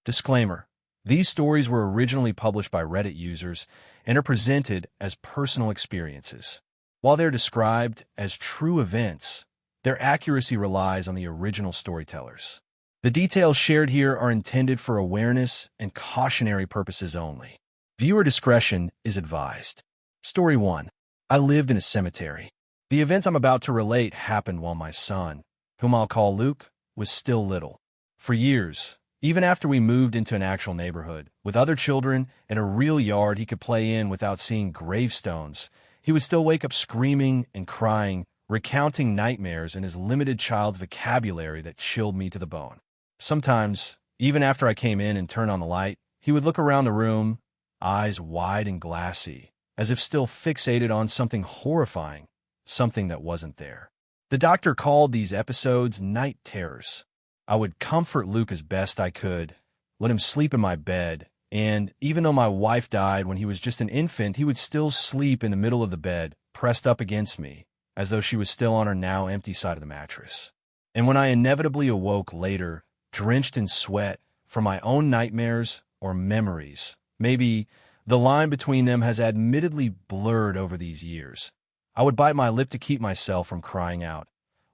Disclaimer: these stories were originally published by Reddit users and are presented as personal experiences. While they're described as true events, their accuracy relies on the original storytellers. The details shared here are intended for awareness and cautionary purposes only. Viewer discretion is advised. Story 1. I lived in a cemetery. The events I'm about to relate happened while my son, whom I'll call Luke, was still little. For years, even after we moved into an actual neighborhood, with other children and a real yard he could play in without seeing gravestones, he would still wake up screaming and crying, recounting nightmares in his limited child's vocabulary that chilled me to the bone. Sometimes, even after I came in and turned on the light, he would look around the room, eyes wide and glassy, as if still fixated on something horrifying, something that wasn't there. The doctor called these episodes night terrors. I would comfort Luke as best I could, let him sleep in my bed, and even though my wife died when he was just an infant, he would still sleep in the middle of the bed, pressed up against me, as though she was still on her now empty side of the mattress. And when I inevitably awoke later, drenched in sweat from my own nightmares or memories, maybe the line between them has admittedly blurred over these years, I would bite my lip to keep myself from crying out,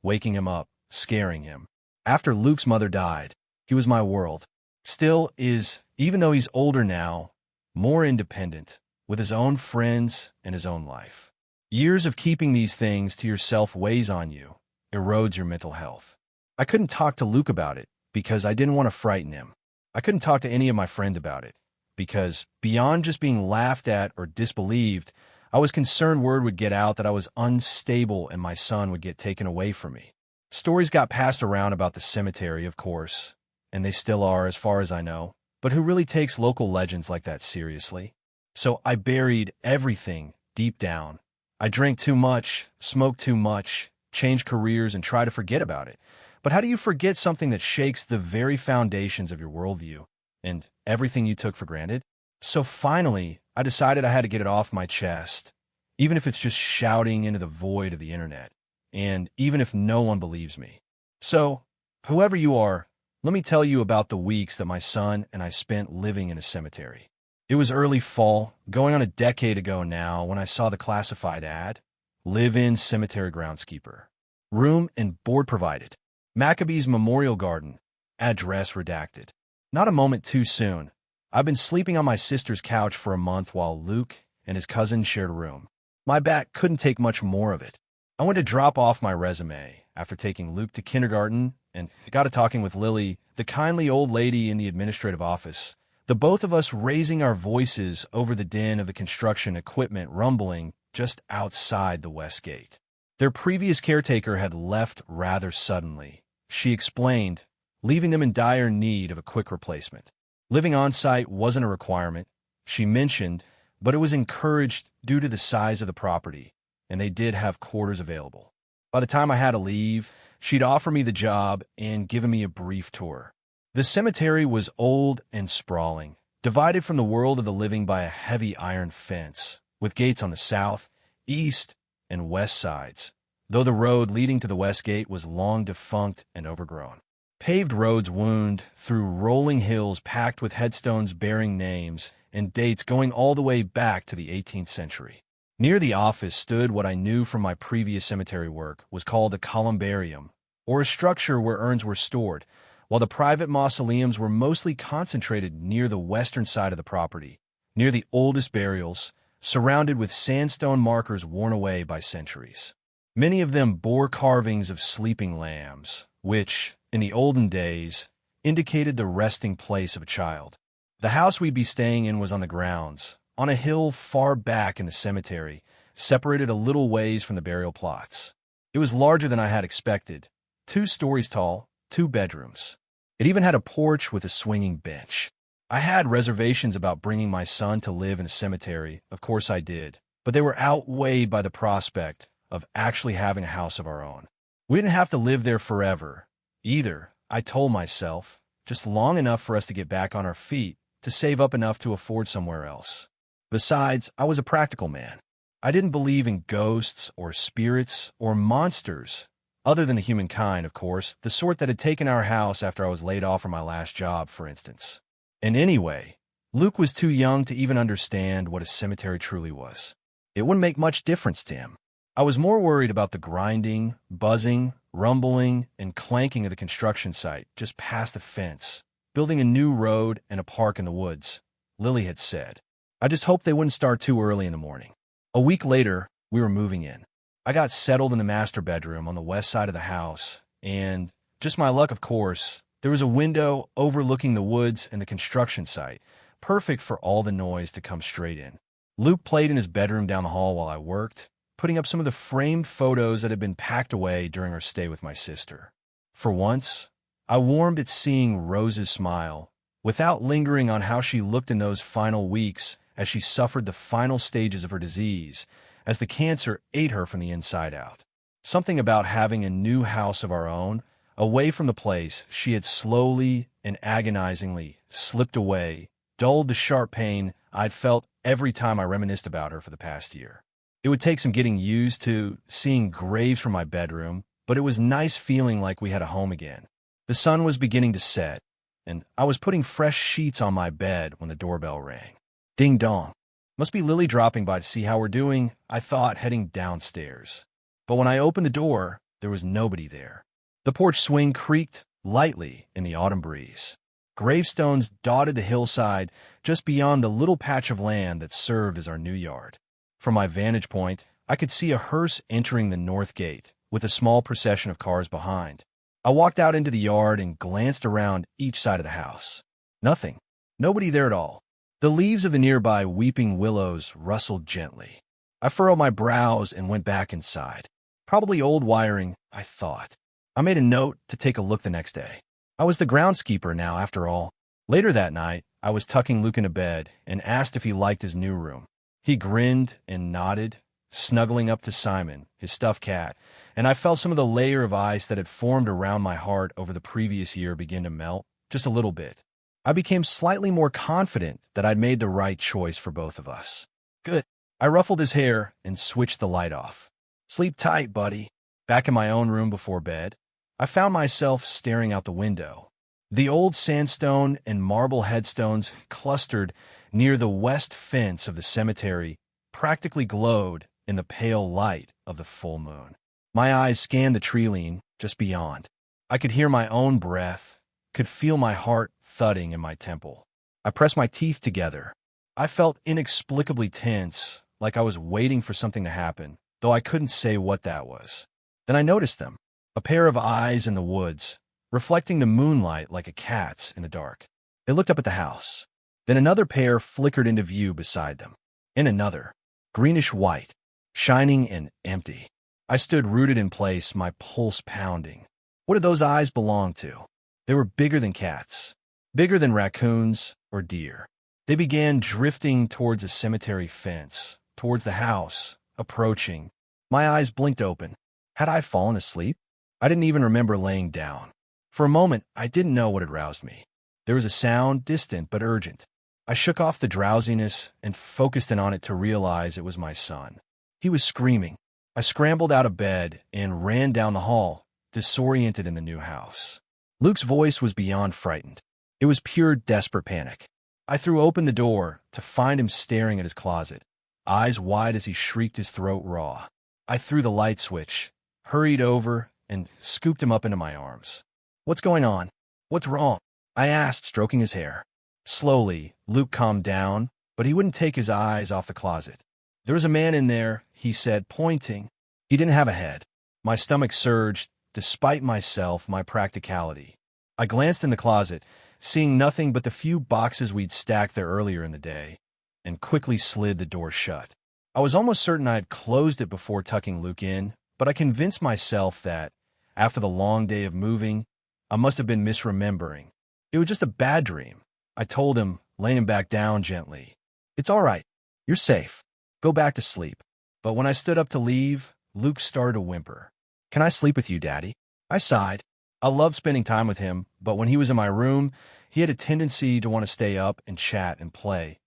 waking him up, scaring him. After Luke's mother died, he was my world. Still is, even though he's older now, more independent, with his own friends and his own life. Years of keeping these things to yourself weighs on you, erodes your mental health. I couldn't talk to Luke about it because I didn't want to frighten him. I couldn't talk to any of my friends about it because, beyond just being laughed at or disbelieved, I was concerned word would get out that I was unstable and my son would get taken away from me. Stories got passed around about the cemetery, of course, and they still are as far as I know, but who really takes local legends like that seriously? So I buried everything deep down. I drank too much, smoked too much, changed careers, and tried to forget about it. But how do you forget something that shakes the very foundations of your worldview and everything you took for granted? So finally, I decided I had to get it off my chest, even if it's just shouting into the void of the internet, and even if no one believes me. So, whoever you are, let me tell you about the weeks that my son and I spent living in a cemetery. It was early fall, going on a decade ago now, when I saw the classified ad, Live-in Cemetery Groundskeeper. Room and board provided. Maccabee's Memorial Garden. Address redacted. Not a moment too soon. I've been sleeping on my sister's couch for a month while Luke and his cousin shared a room. My back couldn't take much more of it. I went to drop off my resume after taking Luke to kindergarten and got to talking with Lily, the kindly old lady in the administrative office, the both of us raising our voices over the din of the construction equipment rumbling just outside the west gate. Their previous caretaker had left rather suddenly, she explained, leaving them in dire need of a quick replacement. Living on-site wasn't a requirement, she mentioned, but it was encouraged due to the size of the property, and they did have quarters available. By the time I had to leave, she'd offer me the job and given me a brief tour. The cemetery was old and sprawling, divided from the world of the living by a heavy iron fence, with gates on the south, east, and west sides, though the road leading to the west gate was long defunct and overgrown. Paved roads wound through rolling hills packed with headstones bearing names and dates going all the way back to the 18th century. Near the office stood what I knew from my previous cemetery work was called a columbarium, or a structure where urns were stored, while the private mausoleums were mostly concentrated near the western side of the property, near the oldest burials, surrounded with sandstone markers worn away by centuries. Many of them bore carvings of sleeping lambs, which, in the olden days, indicated the resting place of a child. The house we'd be staying in was on the grounds, on a hill far back in the cemetery, separated a little ways from the burial plots. It was larger than I had expected, 2 stories tall, 2 bedrooms. It even had a porch with a swinging bench. I had reservations about bringing my son to live in a cemetery, of course I did, but they were outweighed by the prospect of actually having a house of our own. We didn't have to live there forever, either, I told myself, just long enough for us to get back on our feet, to save up enough to afford somewhere else. Besides, I was a practical man. I didn't believe in ghosts or spirits or monsters, other than the humankind, of course, the sort that had taken our house after I was laid off from my last job, for instance. And anyway, Luke was too young to even understand what a cemetery truly was. It wouldn't make much difference to him. I was more worried about the grinding, buzzing, rumbling, and clanking of the construction site just past the fence, building a new road and a park in the woods, Lily had said. I just hoped they wouldn't start too early in the morning. A week later, we were moving in. I got settled in the master bedroom on the west side of the house, and, just my luck of course, there was a window overlooking the woods and the construction site, perfect for all the noise to come straight in. Luke played in his bedroom down the hall while I worked, putting up some of the framed photos that had been packed away during our stay with my sister. For once, I warmed at seeing Rose's smile, without lingering on how she looked in those final weeks as she suffered the final stages of her disease, as the cancer ate her from the inside out. Something about having a new house of our own, away from the place she had slowly and agonizingly slipped away, dulled the sharp pain I'd felt every time I reminisced about her for the past year. It would take some getting used to seeing graves from my bedroom, but it was nice feeling like we had a home again. The sun was beginning to set, and I was putting fresh sheets on my bed when the doorbell rang. Ding dong. Must be Lily dropping by to see how we're doing, I thought, heading downstairs. But when I opened the door, there was nobody there. The porch swing creaked lightly in the autumn breeze. Gravestones dotted the hillside just beyond the little patch of land that served as our new yard. From my vantage point, I could see a hearse entering the north gate, with a small procession of cars behind. I walked out into the yard and glanced around each side of the house. Nothing. Nobody there at all. The leaves of the nearby weeping willows rustled gently. I furrowed my brows and went back inside. Probably old wiring, I thought. I made a note to take a look the next day. I was the groundskeeper now, after all. Later that night, I was tucking Luke into bed and asked if he liked his new room. He grinned and nodded, snuggling up to Simon, his stuffed cat, and I felt some of the layer of ice that had formed around my heart over the previous year begin to melt, just a little bit. I became slightly more confident that I'd made the right choice for both of us. Good. I ruffled his hair and switched the light off. Sleep tight, buddy. Back in my own room before bed, I found myself staring out the window. The old sandstone and marble headstones clustered near the west fence of the cemetery practically glowed in the pale light of the full moon. My eyes scanned the tree-line just beyond. I could hear my own breath, could feel my heart thudding in my temple. I pressed my teeth together. I felt inexplicably tense, like I was waiting for something to happen, though I couldn't say what that was. Then I noticed them, a pair of eyes in the woods, reflecting the moonlight like a cat's in the dark. They looked up at the house. Then another pair flickered into view beside them. And another, greenish-white, shining and empty. I stood rooted in place, my pulse pounding. What did those eyes belong to? They were bigger than cats, bigger than raccoons or deer. They began drifting towards the cemetery fence, towards the house, approaching. My eyes blinked open. Had I fallen asleep? I didn't even remember laying down. For a moment, I didn't know what had roused me. There was a sound, distant but urgent. I shook off the drowsiness and focused in on it to realize it was my son. He was screaming. I scrambled out of bed and ran down the hall, disoriented in the new house. Luke's voice was beyond frightened. It was pure, desperate panic. I threw open the door to find him staring at his closet, eyes wide as he shrieked, his throat raw. I threw the light switch, hurried over, and scooped him up into my arms. "What's going on? What's wrong?" I asked, stroking his hair. Slowly, Luke calmed down, but he wouldn't take his eyes off the closet. "There was a man in there," he said, pointing. He didn't have a head. My stomach surged, despite myself, my practicality. I glanced in the closet, seeing nothing but the few boxes we'd stacked there earlier in the day, and quickly slid the door shut. I was almost certain I had closed it before tucking Luke in, but I convinced myself that, after the long day of moving, I must have been misremembering. It was just a bad dream. I told him, laying him back down gently. "It's all right. You're safe. Go back to sleep." But when I stood up to leave, Luke started to whimper. "Can I sleep with you, Daddy?" I sighed. I loved spending time with him, but when he was in my room, he had a tendency to want to stay up and chat and play,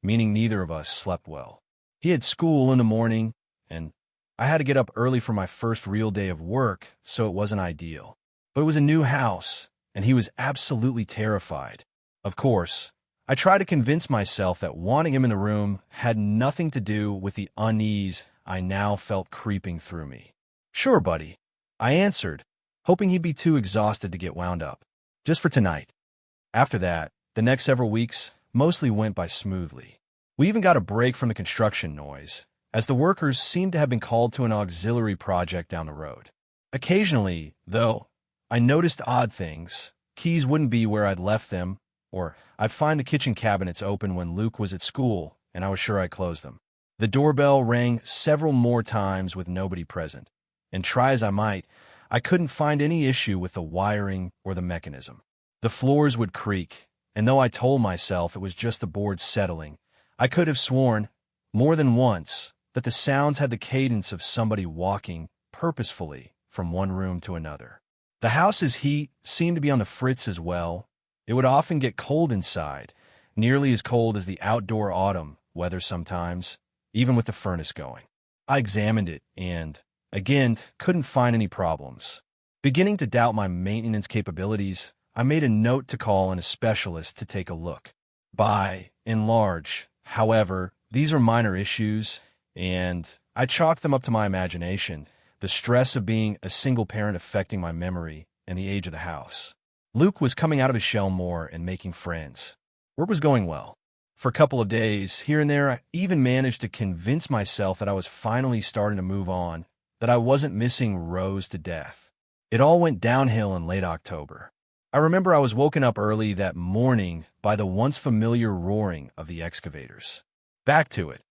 meaning neither of us slept well. He had school in the morning, and I had to get up early for my first real day of work, so it wasn't ideal. But it was a new house, and he was absolutely terrified. Of course, I tried to convince myself that wanting him in the room had nothing to do with the unease I now felt creeping through me. "Sure, buddy," I answered, hoping he'd be too exhausted to get wound up. "Just for tonight." After that, the next several weeks mostly went by smoothly. We even got a break from the construction noise, as the workers seemed to have been called to an auxiliary project down the road. Occasionally, though, I noticed odd things. Keys wouldn't be where I'd left them, or I'd find the kitchen cabinets open when Luke was at school, and I was sure I'd closed them. The doorbell rang several more times with nobody present, and try as I might, I couldn't find any issue with the wiring or the mechanism. The floors would creak, and though I told myself it was just the boards settling, I could have sworn, more than once, that the sounds had the cadence of somebody walking purposefully from one room to another. The house's heat seemed to be on the fritz as well. It would often get cold inside, nearly as cold as the outdoor autumn weather sometimes, even with the furnace going. I examined it and, again, couldn't find any problems. Beginning to doubt my maintenance capabilities, I made a note to call in a specialist to take a look. By and large, however, these are minor issues, and I chalked them up to my imagination, the stress of being a single parent affecting my memory and the age of the house. Luke was coming out of his shell more and making friends. Work was going well. For a couple of days, here and there, I even managed to convince myself that I was finally starting to move on, that I wasn't missing Rose to death. It all went downhill in late October. I remember I was woken up early that morning by the once familiar roaring of the excavators. Back to it.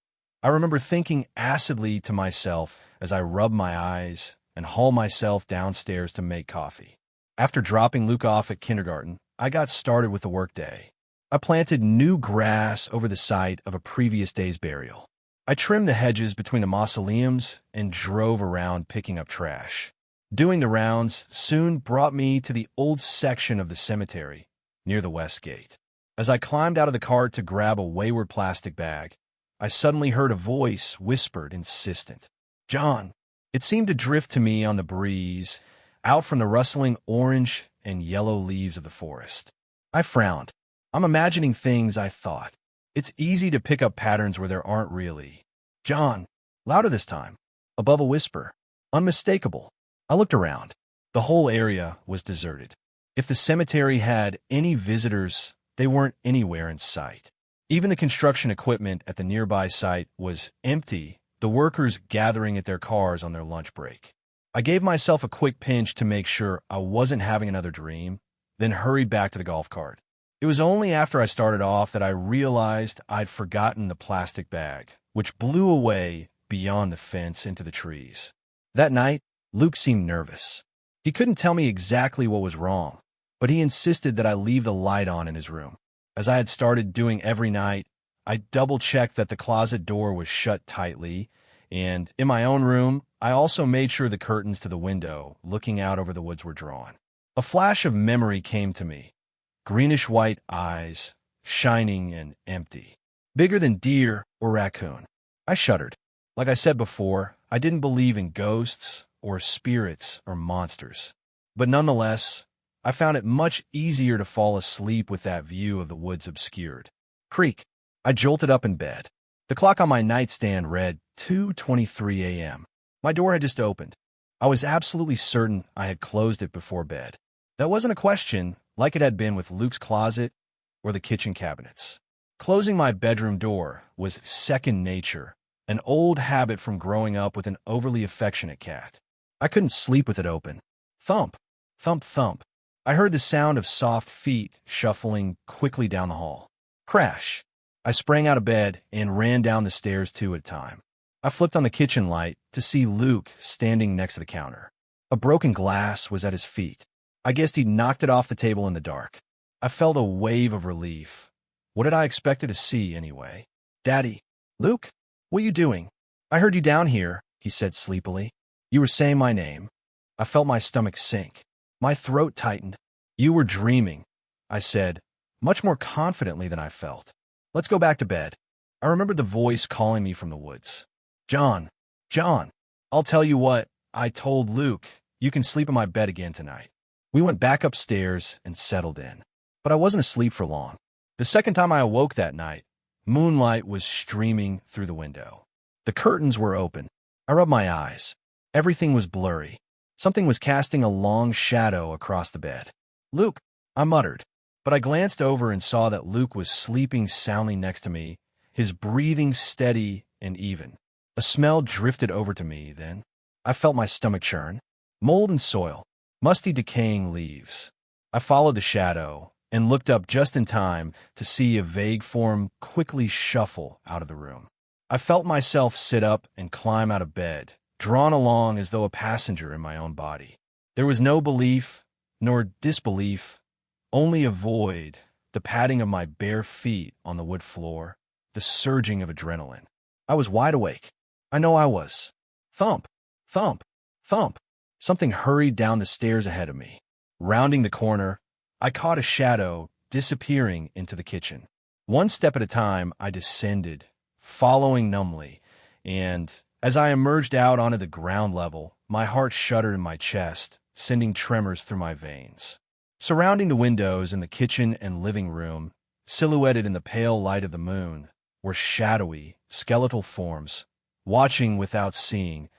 I remember thinking acidly to myself as I rubbed my eyes and hauled myself downstairs to make coffee. After dropping Luke off at kindergarten, I got started with the workday. I planted new grass over the site of a previous day's burial. I trimmed the hedges between the mausoleums and drove around picking up trash. Doing the rounds soon brought me to the old section of the cemetery near the west gate. As I climbed out of the cart to grab a wayward plastic bag, I suddenly heard a voice whispered, insistent. "John." It seemed to drift to me on the breeze, out from the rustling orange and yellow leaves of the forest. I frowned. I'm imagining things, I thought. It's easy to pick up patterns where there aren't really. "John." Louder this time, above a whisper. Unmistakable. I looked around. The whole area was deserted. If the cemetery had any visitors, they weren't anywhere in sight. Even the construction equipment at the nearby site was empty, the workers gathering at their cars on their lunch break. I gave myself a quick pinch to make sure I wasn't having another dream, then hurried back to the golf cart. It was only after I started off that I realized I'd forgotten the plastic bag, which blew away beyond the fence into the trees. That night, Luke seemed nervous. He couldn't tell me exactly what was wrong, but he insisted that I leave the light on in his room. As I had started doing every night, I double-checked that the closet door was shut tightly, and in my own room, I also made sure the curtains to the window looking out over the woods were drawn. A flash of memory came to me. Greenish-white eyes, shining and empty. Bigger than deer or raccoon. I shuddered. Like I said before, I didn't believe in ghosts or spirits or monsters. But nonetheless, I found it much easier to fall asleep with that view of the woods obscured. Creak. I jolted up in bed. The clock on my nightstand read 2:23 a.m. My door had just opened. I was absolutely certain I had closed it before bed. That wasn't a question, like it had been with Luke's closet or the kitchen cabinets. Closing my bedroom door was second nature, an old habit from growing up with an overly affectionate cat. I couldn't sleep with it open. Thump, thump, thump. I heard the sound of soft feet shuffling quickly down the hall. Crash. I sprang out of bed and ran down the stairs two at a time. I flipped on the kitchen light to see Luke standing next to the counter. A broken glass was at his feet. I guessed he'd knocked it off the table in the dark. I felt a wave of relief. What had I expected to see, anyway? "Daddy." "Luke? What are you doing?" "I heard you down here," he said sleepily. "You were saying my name." I felt my stomach sink. My throat tightened. "You were dreaming," I said, much more confidently than I felt. "Let's go back to bed." I remembered the voice calling me from the woods. "John, John." "I'll tell you what," I told Luke, "you can sleep in my bed again tonight." We went back upstairs and settled in. But I wasn't asleep for long. The second time I awoke that night, moonlight was streaming through the window. The curtains were open. I rubbed my eyes. Everything was blurry. Something was casting a long shadow across the bed. "Luke," I muttered, but I glanced over and saw that Luke was sleeping soundly next to me, his breathing steady and even. A smell drifted over to me then. I felt my stomach churn. Mold and soil, musty decaying leaves. I followed the shadow and looked up just in time to see a vague form quickly shuffle out of the room. I felt myself sit up and climb out of bed, drawn along as though a passenger in my own body. There was no belief nor disbelief, only a void, the padding of my bare feet on the wood floor, the surging of adrenaline. I was wide awake. I know I was. Thump, thump, thump. Something hurried down the stairs ahead of me. Rounding the corner, I caught a shadow disappearing into the kitchen. One step at a time, I descended, following numbly, and as I emerged out onto the ground level, my heart shuddered in my chest, sending tremors through my veins. Surrounding the windows in the kitchen and living room, silhouetted in the pale light of the moon, were shadowy, skeletal forms, watching without seeing,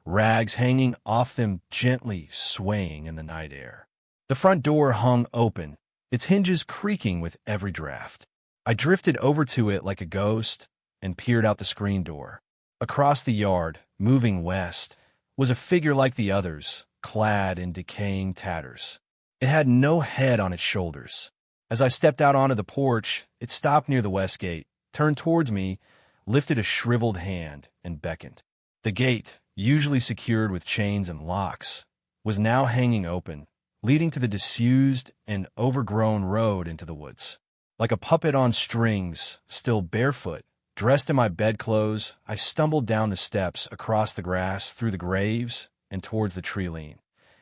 rags hanging off them gently swaying in the night air. The front door hung open, its hinges creaking with every draft. I drifted over to it like a ghost and peered out the screen door. Across the yard, moving west, was a figure like the others, clad in decaying tatters. It had no head on its shoulders. As I stepped out onto the porch, it stopped near the west gate, turned towards me, lifted a shriveled hand, and beckoned. The gate, usually secured with chains and locks, was now hanging open, leading to the disused and overgrown road into the woods. Like a puppet on strings, still barefoot, dressed in my bedclothes, I stumbled down the steps, across the grass, through the graves, and towards the tree line.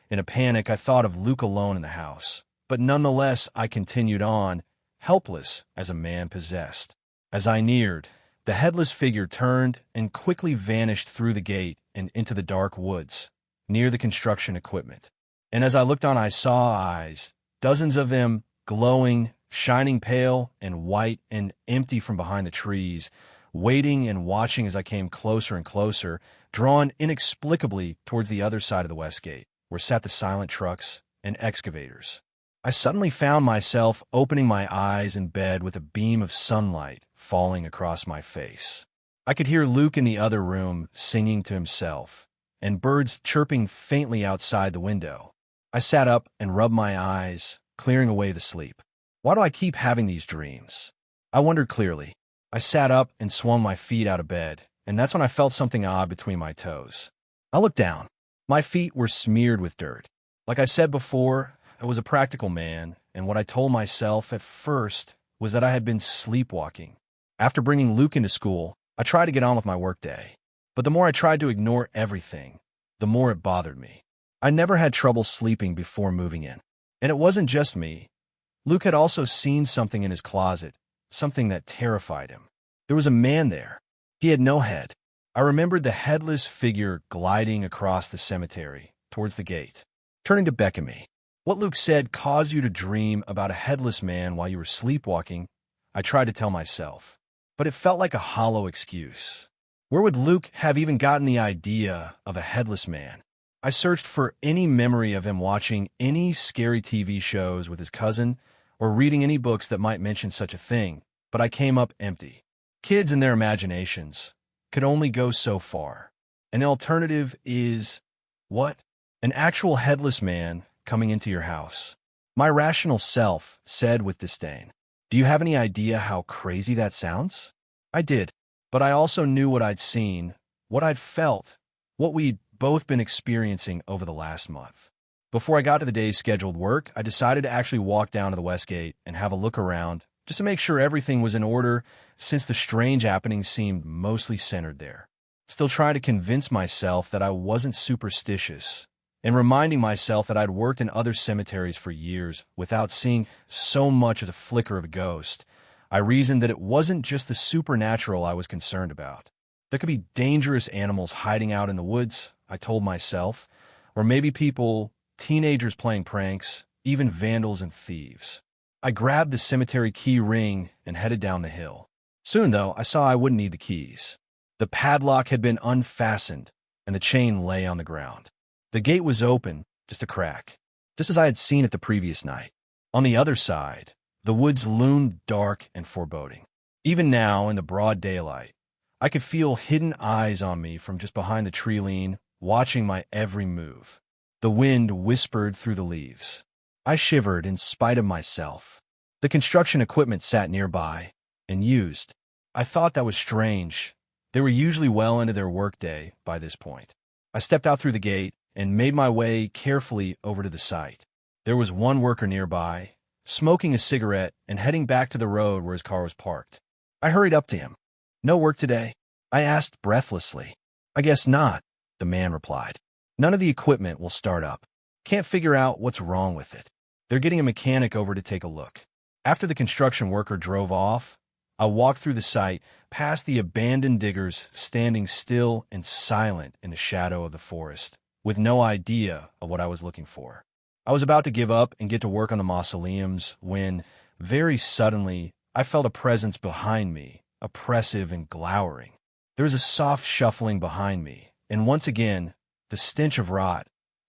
In a panic, I thought of Luke alone in the house, but nonetheless I continued on, helpless as a man possessed. As I neared, the headless figure turned and quickly vanished through the gate and into the dark woods, near the construction equipment. And as I looked on, I saw eyes, dozens of them, glowing, shining pale and white and empty from behind the trees, waiting and watching as I came closer and closer, drawn inexplicably towards the other side of the west gate, where sat the silent trucks and excavators. I suddenly found myself opening my eyes in bed with a beam of sunlight falling across my face. I could hear Luke in the other room singing to himself, and birds chirping faintly outside the window. I sat up and rubbed my eyes, clearing away the sleep. Why do I keep having these dreams? I wondered clearly. I sat up and swung my feet out of bed, and that's when I felt something odd between my toes. I looked down. My feet were smeared with dirt. Like I said before, I was a practical man, and what I told myself at first was that I had been sleepwalking. After bringing Luke into school, I tried to get on with my workday. But the more I tried to ignore everything, the more it bothered me. I never had trouble sleeping before moving in. And it wasn't just me. Luke had also seen something in his closet, something that terrified him. There was a man there. He had no head. I remembered the headless figure gliding across the cemetery, towards the gate, turning to beckon me. What Luke said caused you to dream about a headless man while you were sleepwalking, I tried to tell myself. But it felt like a hollow excuse. Where would Luke have even gotten the idea of a headless man? I searched for any memory of him watching any scary TV shows with his cousin or reading any books that might mention such a thing, but I came up empty. Kids in their imaginations could only go so far. An alternative is, what? An actual headless man coming into your house. My rational self said with disdain, "Do you have any idea how crazy that sounds?" I did, but I also knew what I'd seen, what I'd felt, what we'd both been experiencing over the last month. Before I got to the day's scheduled work, I decided to actually walk down to the West Gate and have a look around, just to make sure everything was in order, since the strange happenings seemed mostly centered there. Still trying to convince myself that I wasn't superstitious, and reminding myself that I'd worked in other cemeteries for years without seeing so much as a flicker of a ghost, I reasoned that it wasn't just the supernatural I was concerned about. There could be dangerous animals hiding out in the woods, I told myself, or maybe people, teenagers playing pranks, even vandals and thieves. I grabbed the cemetery key ring and headed down the hill. Soon, though, I saw I wouldn't need the keys. The padlock had been unfastened, and the chain lay on the ground. The gate was open, just a crack, just as I had seen it the previous night. On the other side, the woods loomed dark and foreboding. Even now, in the broad daylight, I could feel hidden eyes on me from just behind the tree lean, watching my every move. The wind whispered through the leaves. I shivered in spite of myself. The construction equipment sat nearby, and used. I thought that was strange. They were usually well into their workday by this point. I stepped out through the gate and made my way carefully over to the site. There was one worker nearby, smoking a cigarette and heading back to the road where his car was parked. I hurried up to him. "No work today?" I asked breathlessly. "I guess not," the man replied. "None of the equipment will start up. Can't figure out what's wrong with it. They're getting a mechanic over to take a look." After the construction worker drove off, I walked through the site, past the abandoned diggers standing still and silent in the shadow of the forest, with no idea of what I was looking for. I was about to give up and get to work on the mausoleums when, very suddenly, I felt a presence behind me, oppressive and glowering. There was a soft shuffling behind me, and once again, the stench of rot,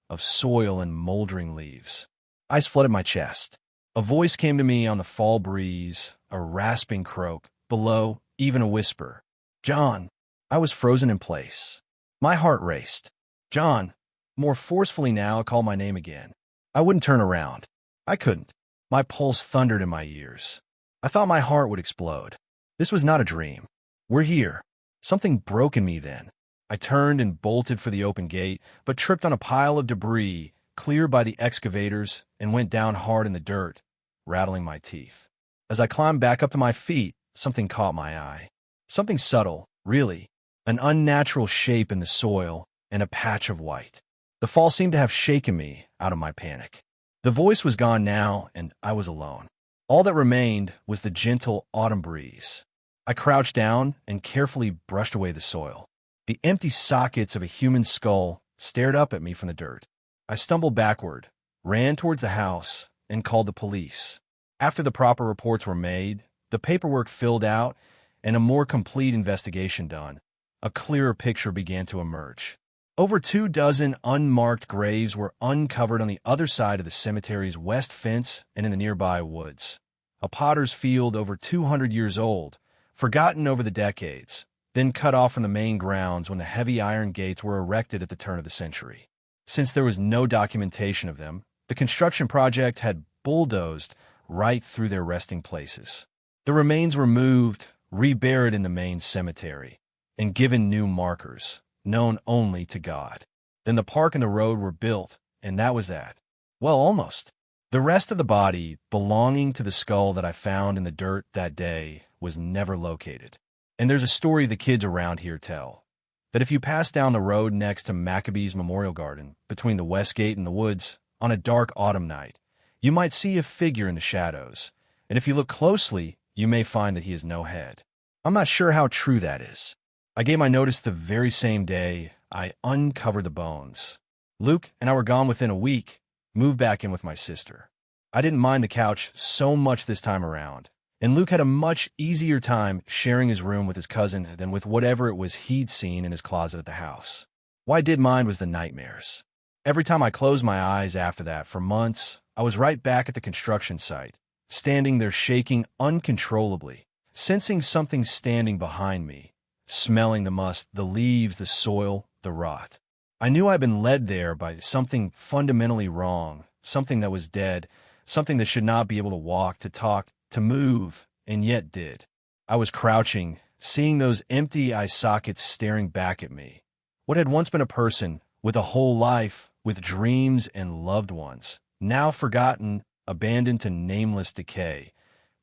of soil and moldering leaves. Ice flooded my chest. A voice came to me on the fall breeze, a rasping croak, below, even a whisper. "John." I was frozen in place. My heart raced. "John." More forcefully now, I called my name again. I wouldn't turn around. I couldn't. My pulse thundered in my ears. I thought my heart would explode. This was not a dream. We're here. Something broke in me then. I turned and bolted for the open gate, but tripped on a pile of debris, cleared by the excavators, and went down hard in the dirt, rattling my teeth. As I climbed back up to my feet, something caught my eye. Something subtle, really. An unnatural shape in the soil and a patch of white. The fall seemed to have shaken me out of my panic. The voice was gone now, and I was alone. All that remained was the gentle autumn breeze. I crouched down and carefully brushed away the soil. The empty sockets of a human skull stared up at me from the dirt. I stumbled backward, ran towards the house, and called the police. After the proper reports were made, the paperwork filled out, and a more complete investigation done, a clearer picture began to emerge. Over 24 unmarked graves were uncovered on the other side of the cemetery's west fence and in the nearby woods. A potter's field over 200 years old, forgotten over the decades, then cut off from the main grounds when the heavy iron gates were erected at the turn of the century. Since there was no documentation of them, the construction project had bulldozed right through their resting places. The remains were moved, reburied in the main cemetery, and given new markers, known only to God. Then the park and the road were built, and that was that. Well, almost. The rest of the body, belonging to the skull that I found in the dirt that day, was never located. And there's a story the kids around here tell, that if you pass down the road next to Maccabee's Memorial Garden, between the West Gate and the woods, on a dark autumn night, you might see a figure in the shadows, and if you look closely, you may find that he has no head. I'm not sure how true that is. I gave my notice the very same day I uncovered the bones. Luke and I were gone within a week, moved back in with my sister. I didn't mind the couch so much this time around, and Luke had a much easier time sharing his room with his cousin than with whatever it was he'd seen in his closet at the house. What I did mind was the nightmares. Every time I closed my eyes after that, for months, I was right back at the construction site, standing there shaking uncontrollably, sensing something standing behind me, smelling the must, the leaves, the soil, the rot. I knew I'd been led there by something fundamentally wrong, something that was dead, something that should not be able to walk, to talk, to move, and yet did. I was crouching, seeing those empty eye sockets staring back at me. What had once been a person, with a whole life, with dreams and loved ones, now forgotten, abandoned to nameless decay,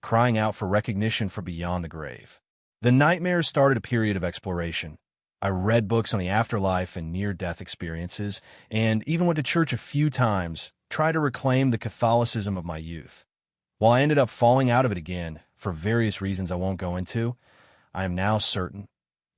crying out for recognition from beyond the grave. The nightmares started a period of exploration. I read books on the afterlife and near-death experiences, and even went to church a few times, tried to reclaim the Catholicism of my youth. While I ended up falling out of it again, for various reasons I won't go into, I am now certain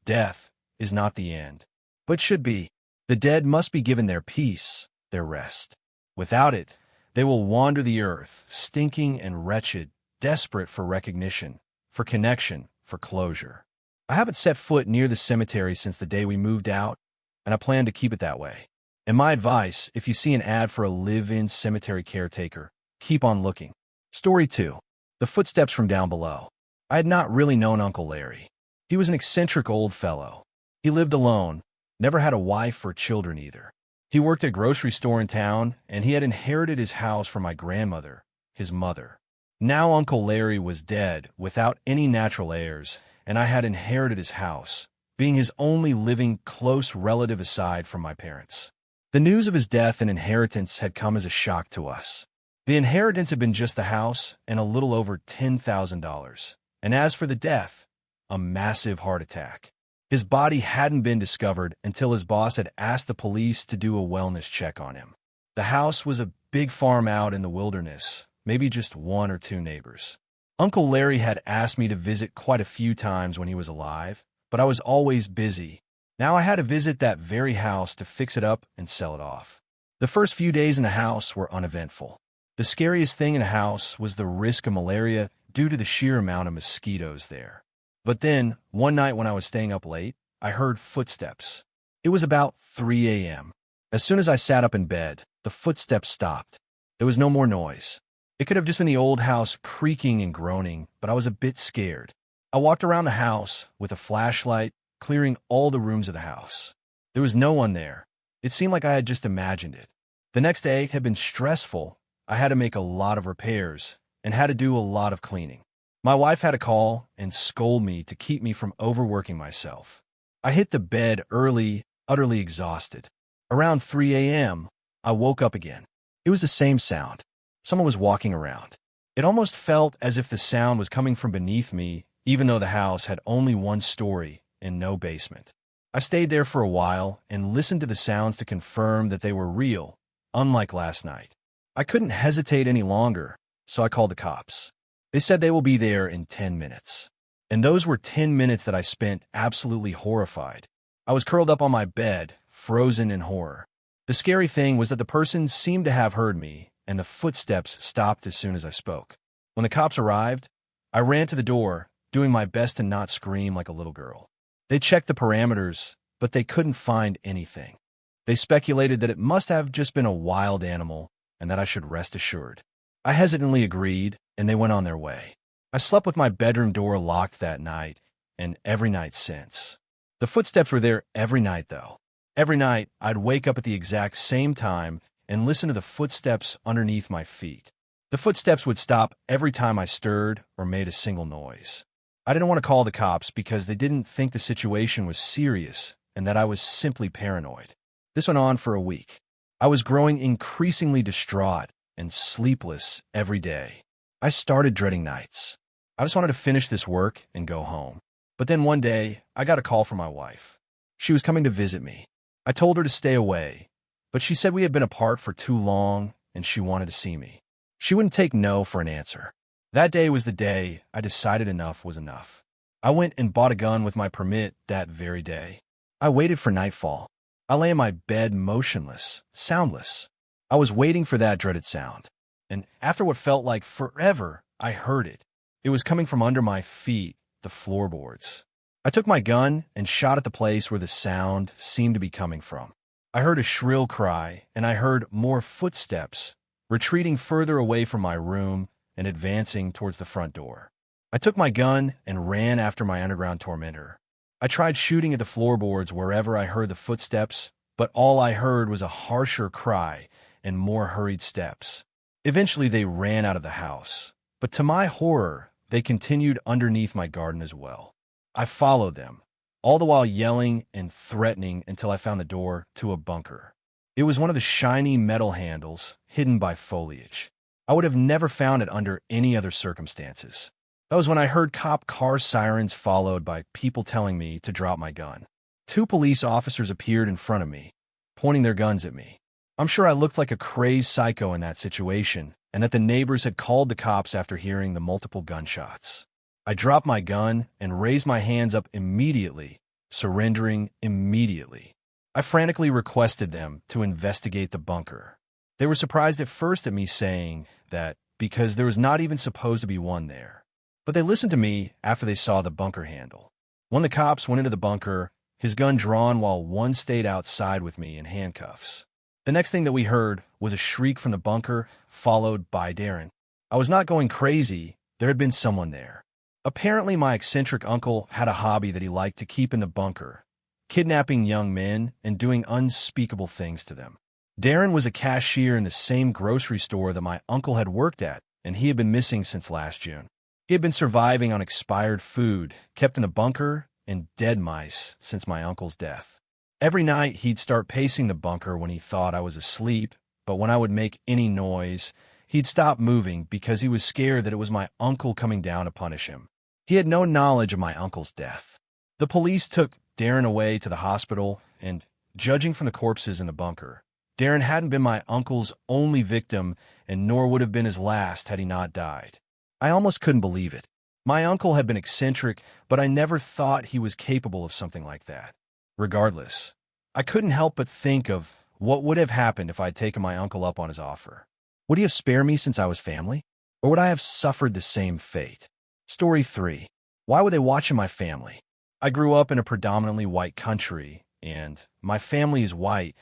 death is not the end, but should be. The dead must be given their peace, their rest. Without it, They will wander the earth, stinking and wretched, desperate for recognition, for connection, for closure. I haven't set foot near the cemetery since the day we moved out, and I plan to keep it that way. And my advice, if you see an ad for a live-in cemetery caretaker, keep on looking. Story 2. The footsteps from down below. I had not really known Uncle Larry. He was an eccentric old fellow. He lived alone, never had a wife or children either. He worked at a grocery store in town, and he had inherited his house from my grandmother, his mother. Now Uncle Larry was dead, without any natural heirs, and I had inherited his house, being his only living close relative aside from my parents. The news of his death and inheritance had come as a shock to us. The inheritance had been just the house and a little over $10,000. And as for the death, a massive heart attack. His body hadn't been discovered until his boss had asked the police to do a wellness check on him. The house was a big farm out in the wilderness, maybe just 1 or 2 neighbors. Uncle Larry had asked me to visit quite a few times when he was alive, but I was always busy. Now I had to visit that very house to fix it up and sell it off. The first few days in the house were uneventful. The scariest thing in the house was the risk of malaria due to the sheer amount of mosquitoes there. But then, one night when I was staying up late, I heard footsteps. It was about 3 a.m. As soon as I sat up in bed, the footsteps stopped. There was no more noise. It could have just been the old house creaking and groaning, but I was a bit scared. I walked around the house with a flashlight, clearing all the rooms of the house. There was no one there. It seemed like I had just imagined it. The next day had been stressful. I had to make a lot of repairs and had to do a lot of cleaning. My wife had to call and scold me to keep me from overworking myself. I hit the bed early, utterly exhausted. Around 3 a.m., I woke up again. It was the same sound. Someone was walking around. It almost felt as if the sound was coming from beneath me, even though the house had only 1 story and no basement. I stayed there for a while and listened to the sounds to confirm that they were real, unlike last night. I couldn't hesitate any longer, so I called the cops. They said they will be there in 10 minutes. And those were 10 minutes that I spent absolutely horrified. I was curled up on my bed, frozen in horror. The scary thing was that the person seemed to have heard me, and the footsteps stopped as soon as I spoke. When the cops arrived, I ran to the door, doing my best to not scream like a little girl. They checked the parameters, but they couldn't find anything. They speculated that it must have just been a wild animal, and that I should rest assured. I hesitantly agreed, and they went on their way. I slept with my bedroom door locked that night, and every night since. The footsteps were there every night, though. Every night, I'd wake up at the exact same time and listen to the footsteps underneath my feet. The footsteps would stop every time I stirred or made a single noise. I didn't want to call the cops because they didn't think the situation was serious and that I was simply paranoid. This went on for a week. I was growing increasingly distraught and sleepless every day. I started dreading nights. I just wanted to finish this work and go home. But then one day, I got a call from my wife. She was coming to visit me. I told her to stay away, but she said we had been apart for too long and she wanted to see me. She wouldn't take no for an answer. That day was the day I decided enough was enough. I went and bought a gun with my permit that very day. I waited for nightfall. I lay in my bed motionless, soundless. I was waiting for that dreaded sound. And after what felt like forever, I heard it. It was coming from under my feet, the floorboards. I took my gun and shot at the place where the sound seemed to be coming from. I heard a shrill cry, and I heard more footsteps, retreating further away from my room and advancing towards the front door. I took my gun and ran after my underground tormentor. I tried shooting at the floorboards wherever I heard the footsteps, but all I heard was a harsher cry and more hurried steps. Eventually, they ran out of the house, but to my horror, they continued underneath my garden as well. I followed them, all the while yelling and threatening until I found the door to a bunker. It was one of the shiny metal handles hidden by foliage. I would have never found it under any other circumstances. That was when I heard cop car sirens followed by people telling me to drop my gun. 2 police officers appeared in front of me, pointing their guns at me. I'm sure I looked like a crazed psycho in that situation, and that the neighbors had called the cops after hearing the multiple gunshots. I dropped my gun and raised my hands up immediately, surrendering immediately. I frantically requested them to investigate the bunker. They were surprised at first at me saying that because there was not even supposed to be one there. But they listened to me after they saw the bunker handle. When the cops went into the bunker, his gun drawn while one stayed outside with me in handcuffs. The next thing that we heard was a shriek from the bunker, followed by Darren. I was not going crazy. There had been someone there. Apparently, my eccentric uncle had a hobby that he liked to keep in the bunker, kidnapping young men and doing unspeakable things to them. Darren was a cashier in the same grocery store that my uncle had worked at, and he had been missing since last June. He had been surviving on expired food, kept in a bunker, and dead mice since my uncle's death. Every night, he'd start pacing the bunker when he thought I was asleep, but when I would make any noise, he'd stop moving because he was scared that it was my uncle coming down to punish him. He had no knowledge of my uncle's death. The police took Darren away to the hospital, and judging from the corpses in the bunker, Darren hadn't been my uncle's only victim, and nor would have been his last had he not died. I almost couldn't believe it. My uncle had been eccentric, but I never thought he was capable of something like that. Regardless, I couldn't help but think of what would have happened if I had taken my uncle up on his offer. Would he have spared me since I was family? Or would I have suffered the same fate? Story 3. Why were they watching my family? I grew up in a predominantly white country, and my family is white,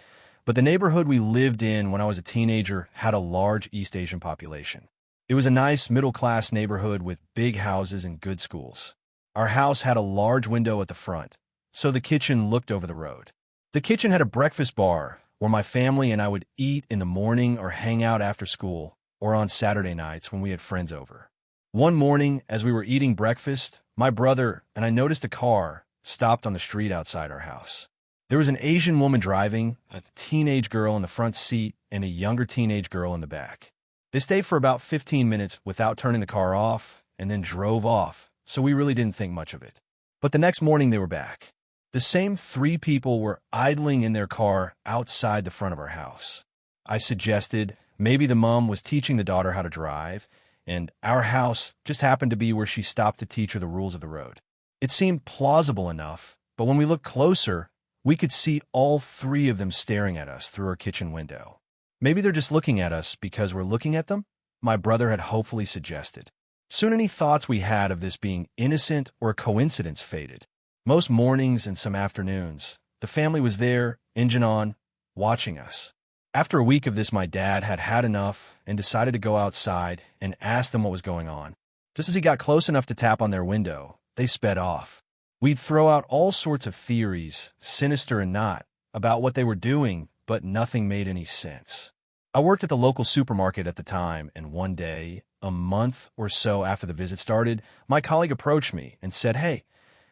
but the neighborhood we lived in when I was a teenager had a large East Asian population. It was a nice middle-class neighborhood with big houses and good schools. Our house had a large window at the front, so the kitchen looked over the road. The kitchen had a breakfast bar where my family and I would eat in the morning or hang out after school or on Saturday nights when we had friends over. One morning, as we were eating breakfast, my brother and I noticed a car stopped on the street outside our house. There was an Asian woman driving, a teenage girl in the front seat, and a younger teenage girl in the back. They stayed for about 15 minutes without turning the car off and then drove off, so we really didn't think much of it. But the next morning they were back. The same 3 people were idling in their car outside the front of our house. I suggested maybe the mom was teaching the daughter how to drive, and our house just happened to be where she stopped to teach her the rules of the road. It seemed plausible enough, but when we looked closer, we could see all 3 of them staring at us through our kitchen window. Maybe they're just looking at us because we're looking at them, my brother had hopefully suggested. Soon any thoughts we had of this being innocent or a coincidence faded. Most mornings and some afternoons, the family was there, engine on, watching us. After a week of this, my dad had had enough and decided to go outside and ask them what was going on. Just as he got close enough to tap on their window, they sped off. We'd throw out all sorts of theories, sinister and not, about what they were doing, but nothing made any sense. I worked at the local supermarket at the time, and one day, a month or so after the visit started, my colleague approached me and said, "Hey,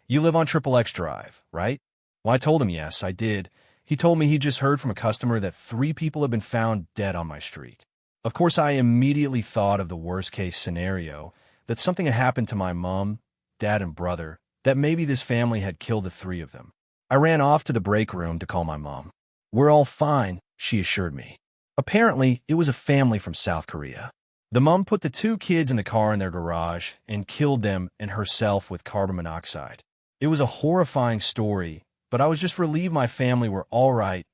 you live on XXX Drive, right?" Well, I told him yes, I did. He told me he just heard from a customer that 3 people had been found dead on my street. Of course, I immediately thought of the worst-case scenario, that something had happened to my mom, dad, and brother, that maybe this family had killed the 3 of them. I ran off to the break room to call my mom. "We're all fine," she assured me. Apparently, it was a family from South Korea. The mom put the 2 kids in the car in their garage and killed them and herself with carbon monoxide. It was a horrifying story, but I was just relieved my family were all right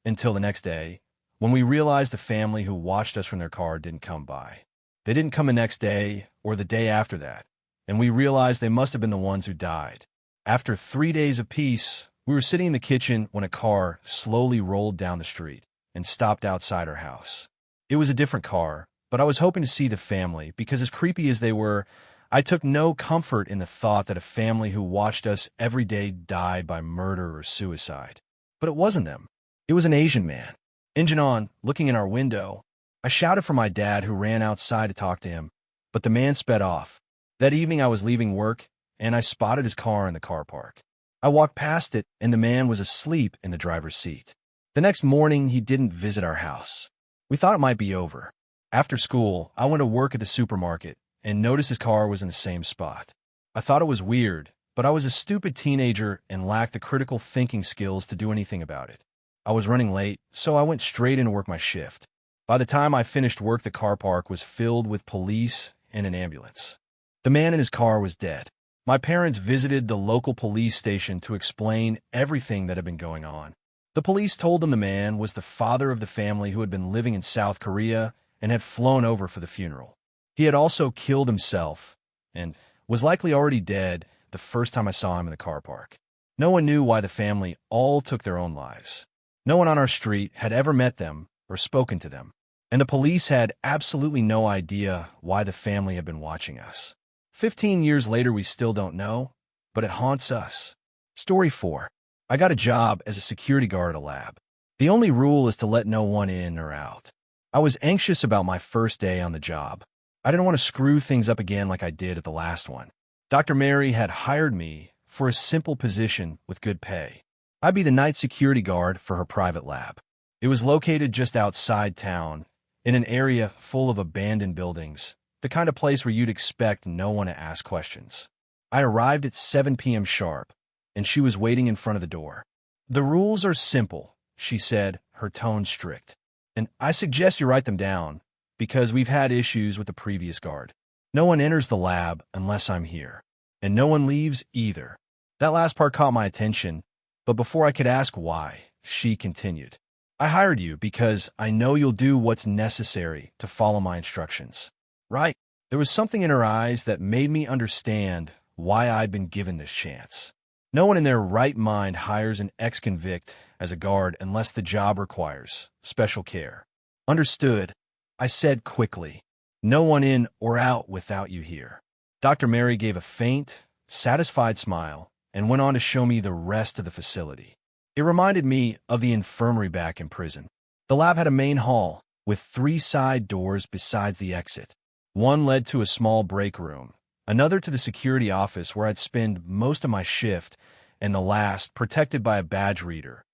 until the next day, when we realized the family who watched us from their car didn't come by. They didn't come the next day or the day after that, and we realized they must have been the ones who died. After 3 days of peace, we were sitting in the kitchen when a car slowly rolled down the street and stopped outside our house. It was a different car, but I was hoping to see the family because, as creepy as they were, I took no comfort in the thought that a family who watched us every day died by murder or suicide. But it wasn't them. It was an Asian man. Engine on, looking in our window. I shouted for my dad, who ran outside to talk to him, but the man sped off. That evening I was leaving work, and I spotted his car in the car park. I walked past it, and the man was asleep in the driver's seat. The next morning, he didn't visit our house. We thought it might be over. After school, I went to work at the supermarket and noticed his car was in the same spot. I thought it was weird, but I was a stupid teenager and lacked the critical thinking skills to do anything about it. I was running late, so I went straight in to work my shift. By the time I finished work, the car park was filled with police and an ambulance. The man in his car was dead. My parents visited the local police station to explain everything that had been going on. The police told them the man was the father of the family who had been living in South Korea and had flown over for the funeral. He had also killed himself and was likely already dead the first time I saw him in the car park. No one knew why the family all took their own lives. No one on our street had ever met them or spoken to them, and the police had absolutely no idea why the family had been watching us. 15 years later, we still don't know, but it haunts us. Story 4. I got a job as a security guard at a lab. The only rule is to let no one in or out. I was anxious about my first day on the job. I didn't want to screw things up again like I did at the last one. Dr. Mary had hired me for a simple position with good pay. I'd be the night security guard for her private lab. It was located just outside town, in an area full of abandoned buildings, the kind of place where you'd expect no one to ask questions. I arrived at 7 p.m. sharp, and she was waiting in front of the door. "The rules are simple," she said, her tone strict. "And I suggest you write them down, because we've had issues with the previous guard. No one enters the lab unless I'm here, and no one leaves either." That last part caught my attention, but before I could ask why, she continued. "I hired you because I know you'll do what's necessary to follow my instructions. Right?" There was something in her eyes that made me understand why I'd been given this chance. No one in their right mind hires an ex-convict as a guard unless the job requires special care. "Understood," I said quickly. "No one in or out without you here." Dr. Mary gave a faint, satisfied smile and went on to show me the rest of the facility. It reminded me of the infirmary back in prison. The lab had a main hall with 3 side doors besides the exit. One led to a small break room, another to the security office where I'd spend most of my shift, and the last, protected by a badge reader,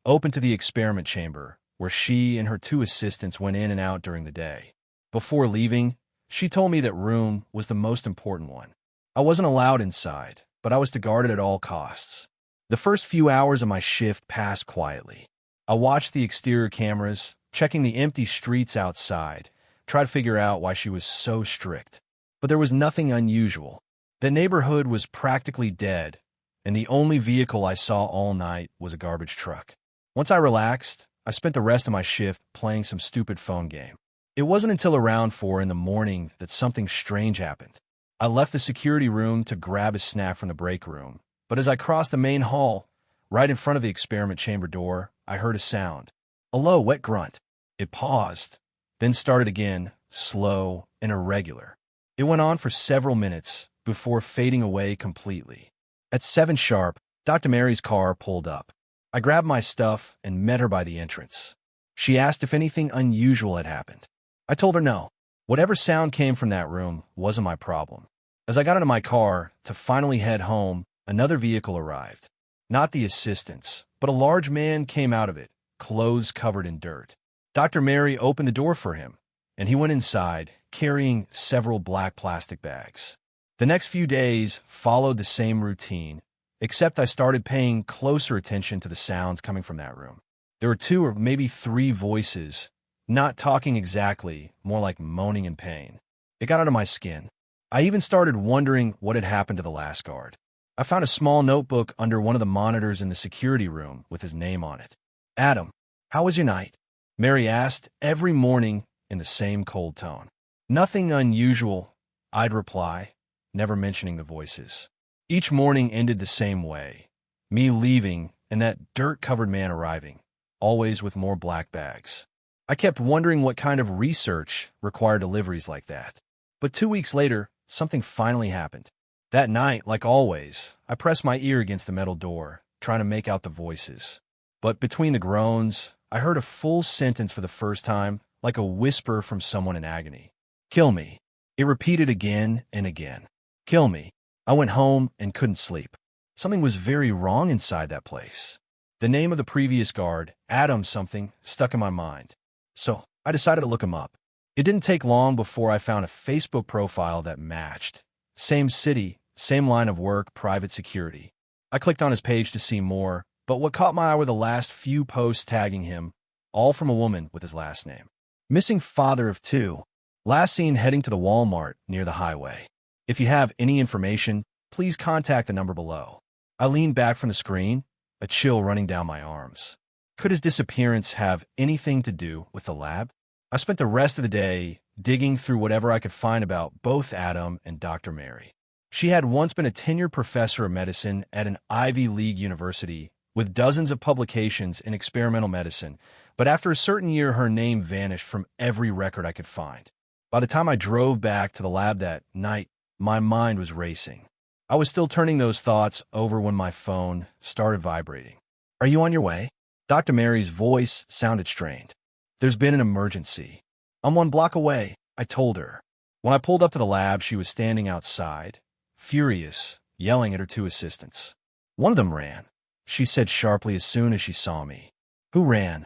open to the experiment chamber, where she and her 2 assistants went in and out during the day. Before leaving, she told me that room was the most important one. I wasn't allowed inside, but I was to guard it at all costs. The first few hours of my shift passed quietly. I watched the exterior cameras, checking the empty streets outside, tried to figure out why she was so strict. But there was nothing unusual. The neighborhood was practically dead, and the only vehicle I saw all night was a garbage truck. Once I relaxed, I spent the rest of my shift playing some stupid phone game. It wasn't until around 4 in the morning that something strange happened. I left the security room to grab a snack from the break room, but as I crossed the main hall, right in front of the experiment chamber door, I heard a sound. A low, wet grunt. It paused, then started again, slow and irregular. It went on for several minutes before fading away completely. At 7 sharp, Dr. Mary's car pulled up. I grabbed my stuff and met her by the entrance. She asked if anything unusual had happened. I told her no. Whatever sound came from that room wasn't my problem. As I got into my car to finally head home, another vehicle arrived. Not the assistants, but a large man came out of it, clothes covered in dirt. Dr. Mary opened the door for him, and he went inside, carrying several black plastic bags. The next few days followed the same routine, except I started paying closer attention to the sounds coming from that room. There were 2 or maybe 3 voices, not talking exactly, more like moaning in pain. It got under my skin. I even started wondering what had happened to the last guard. I found a small notebook under one of the monitors in the security room with his name on it. "Adam, how was your night?" Mary asked every morning in the same cold tone. "Nothing unusual," I'd reply, never mentioning the voices. Each morning ended the same way, me leaving and that dirt-covered man arriving, always with more black bags. I kept wondering what kind of research required deliveries like that. But 2 weeks later, something finally happened. That night, like always, I pressed my ear against the metal door, trying to make out the voices. But between the groans, I heard a full sentence for the first time, like a whisper from someone in agony. "Kill me." It repeated again and again. "Kill me." I went home and couldn't sleep. Something was very wrong inside that place. The name of the previous guard, Adam something, stuck in my mind. So I decided to look him up. It didn't take long before I found a Facebook profile that matched. Same city, same line of work, private security. I clicked on his page to see more, but what caught my eye were the last few posts tagging him, all from a woman with his last name. "Missing father of 2. Last seen heading to the Walmart near the highway. If you have any information, please contact the number below." I leaned back from the screen, a chill running down my arms. Could his disappearance have anything to do with the lab? I spent the rest of the day digging through whatever I could find about both Adam and Dr. Mary. She had once been a tenured professor of medicine at an Ivy League university with dozens of publications in experimental medicine, but after a certain year, her name vanished from every record I could find. By the time I drove back to the lab that night, my mind was racing. I was still turning those thoughts over when my phone started vibrating. "Are you on your way?" Dr. Mary's voice sounded strained. "There's been an emergency. I'm 1 block away," I told her. When I pulled up to the lab, she was standing outside, furious, yelling at her 2 assistants. "One of them ran," she said sharply as soon as she saw me. "Who ran?"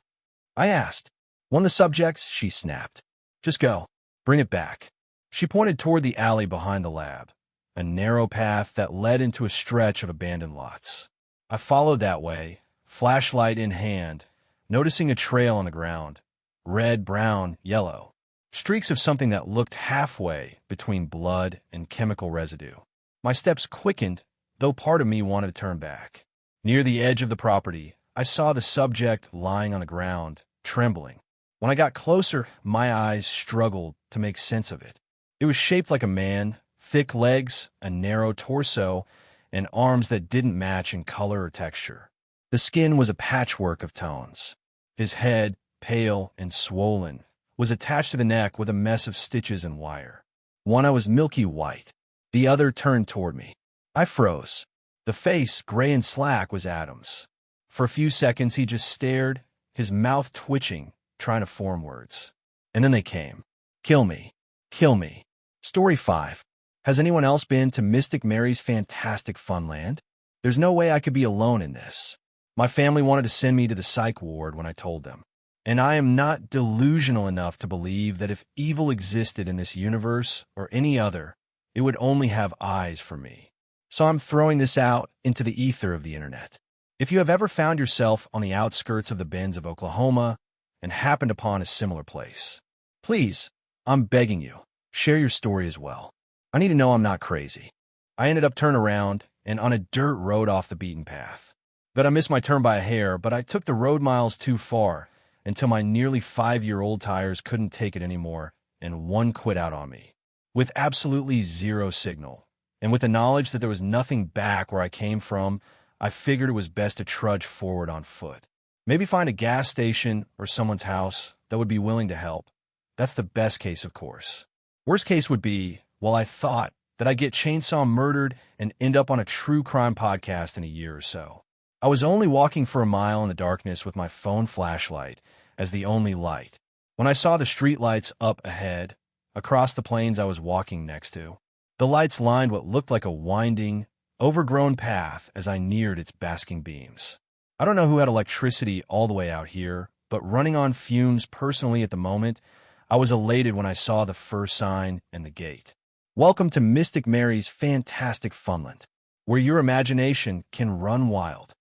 I asked. "One of the subjects," she snapped. "Just go. Bring it back." She pointed toward the alley behind the lab, a narrow path that led into a stretch of abandoned lots. I followed that way, flashlight in hand, noticing a trail on the ground. Red, brown, yellow. Streaks of something that looked halfway between blood and chemical residue. My steps quickened, though part of me wanted to turn back. Near the edge of the property, I saw the subject lying on the ground, trembling. When I got closer, my eyes struggled to make sense of it. It was shaped like a man, thick legs, a narrow torso, and arms that didn't match in color or texture. The skin was a patchwork of tones. His head, pale and swollen, was attached to the neck with a mess of stitches and wire. One eye was milky white. The other turned toward me. I froze. The face, gray and slack, was Adam's. For a few seconds, he just stared, his mouth twitching, trying to form words. And then they came. "Kill me. Kill me." Story 5. Has anyone else been to Mystic Mary's fantastic funland? There's no way I could be alone in this. My family wanted to send me to the psych ward when I told them. And I am not delusional enough to believe that if evil existed in this universe or any other, it would only have eyes for me. So I'm throwing this out into the ether of the internet. If you have ever found yourself on the outskirts of the Bends of Oklahoma and happened upon a similar place, please, I'm begging you, share your story as well. I need to know I'm not crazy. I ended up turning around and on a dirt road off the beaten path. But I missed my turn by a hair, but I took the road miles too far until my nearly 5-year-old tires couldn't take it anymore and one quit out on me. With absolutely zero signal, and with the knowledge that there was nothing back where I came from, I figured it was best to trudge forward on foot. Maybe find a gas station or someone's house that would be willing to help. That's the best case, of course. Worst case would be, well, I thought that I'd get chainsaw murdered and end up on a true crime podcast in a year or so. I was only walking for a mile in the darkness with my phone flashlight as the only light, when I saw the streetlights up ahead, across the plains I was walking next to. The lights lined what looked like a winding, overgrown path as I neared its basking beams. I don't know who had electricity all the way out here, but running on fumes personally at the moment, I was elated when I saw the first sign and the gate. Welcome to Mystic Mary's fantastic funland, where your imagination can run wild.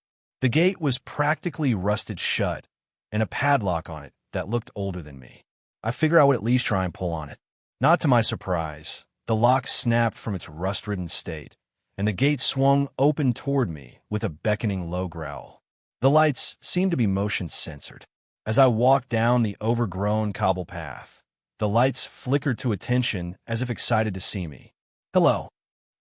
The gate was practically rusted shut, and a padlock on it that looked older than me. I figured I would at least try and pull on it. Not to my surprise, the lock snapped from its rust-ridden state, and the gate swung open toward me with a beckoning low growl. The lights seemed to be motion-censored. As I walked down the overgrown cobble path, the lights flickered to attention as if excited to see me. "Hello."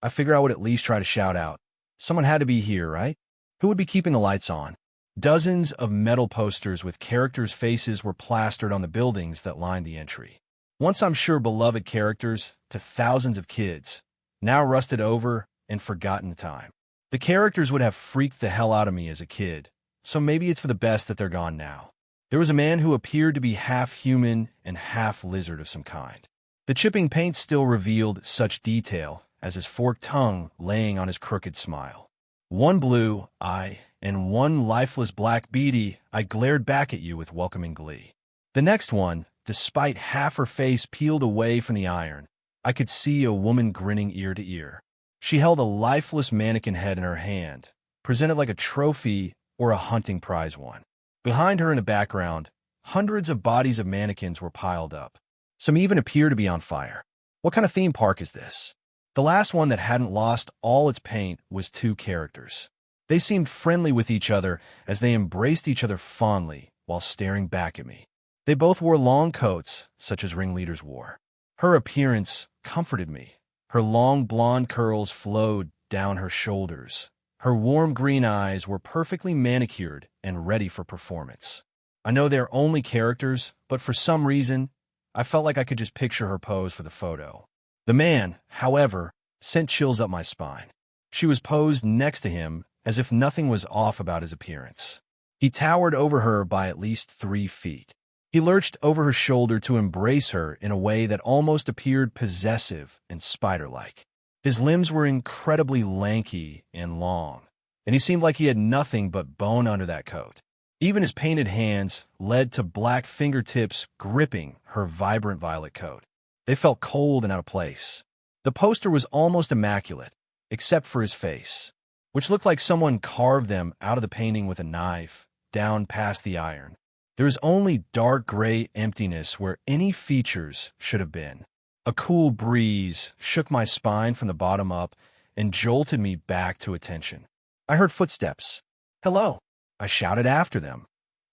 I figured I would at least try to shout out. Someone had to be here, right? Who would be keeping the lights on? Dozens of metal posters with characters' faces were plastered on the buildings that lined the entry. Once I'm sure beloved characters to thousands of kids, now rusted over and forgotten in time. The characters would have freaked the hell out of me as a kid, so maybe it's for the best that they're gone now. There was a man who appeared to be half human and half lizard of some kind. The chipping paint still revealed such detail as his forked tongue laying on his crooked smile. One blue eye and one lifeless black beady, I glared back at you with welcoming glee. The next one, despite half her face peeled away from the iron, I could see a woman grinning ear to ear. She held a lifeless mannequin head in her hand, presented like a trophy or a hunting prize one. Behind her in the background, hundreds of bodies of mannequins were piled up. Some even appear to be on fire. What kind of theme park is this? The last one that hadn't lost all its paint was 2 characters. They seemed friendly with each other as they embraced each other fondly while staring back at me. They both wore long coats, such as ringleaders wore. Her appearance comforted me. Her long blonde curls flowed down her shoulders. Her warm green eyes were perfectly manicured and ready for performance. I know they're only characters, but for some reason, I felt like I could just picture her pose for the photo. The man, however, sent chills up my spine. She was posed next to him as if nothing was off about his appearance. He towered over her by at least 3 feet. He lurched over her shoulder to embrace her in a way that almost appeared possessive and spider-like. His limbs were incredibly lanky and long, and he seemed like he had nothing but bone under that coat. Even his painted hands led to black fingertips gripping her vibrant violet coat. They felt cold and out of place. The poster was almost immaculate, except for his face, which looked like someone carved them out of the painting with a knife, down past the iron. There was only dark gray emptiness where any features should have been. A cool breeze shook my spine from the bottom up and jolted me back to attention. I heard footsteps. "Hello," I shouted after them,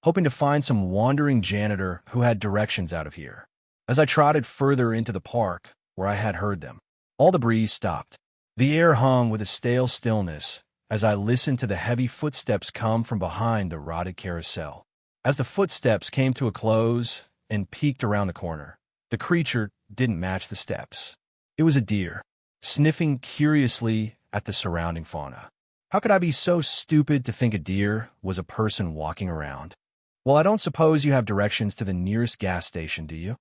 hoping to find some wandering janitor who had directions out of here. As I trotted further into the park where I had heard them, all the breeze stopped. The air hung with a stale stillness as I listened to the heavy footsteps come from behind the rotted carousel. As the footsteps came to a close and peeked around the corner, the creature didn't match the steps. It was a deer, sniffing curiously at the surrounding fauna. How could I be so stupid to think a deer was a person walking around? Well, I don't suppose you have directions to the nearest gas station, do you?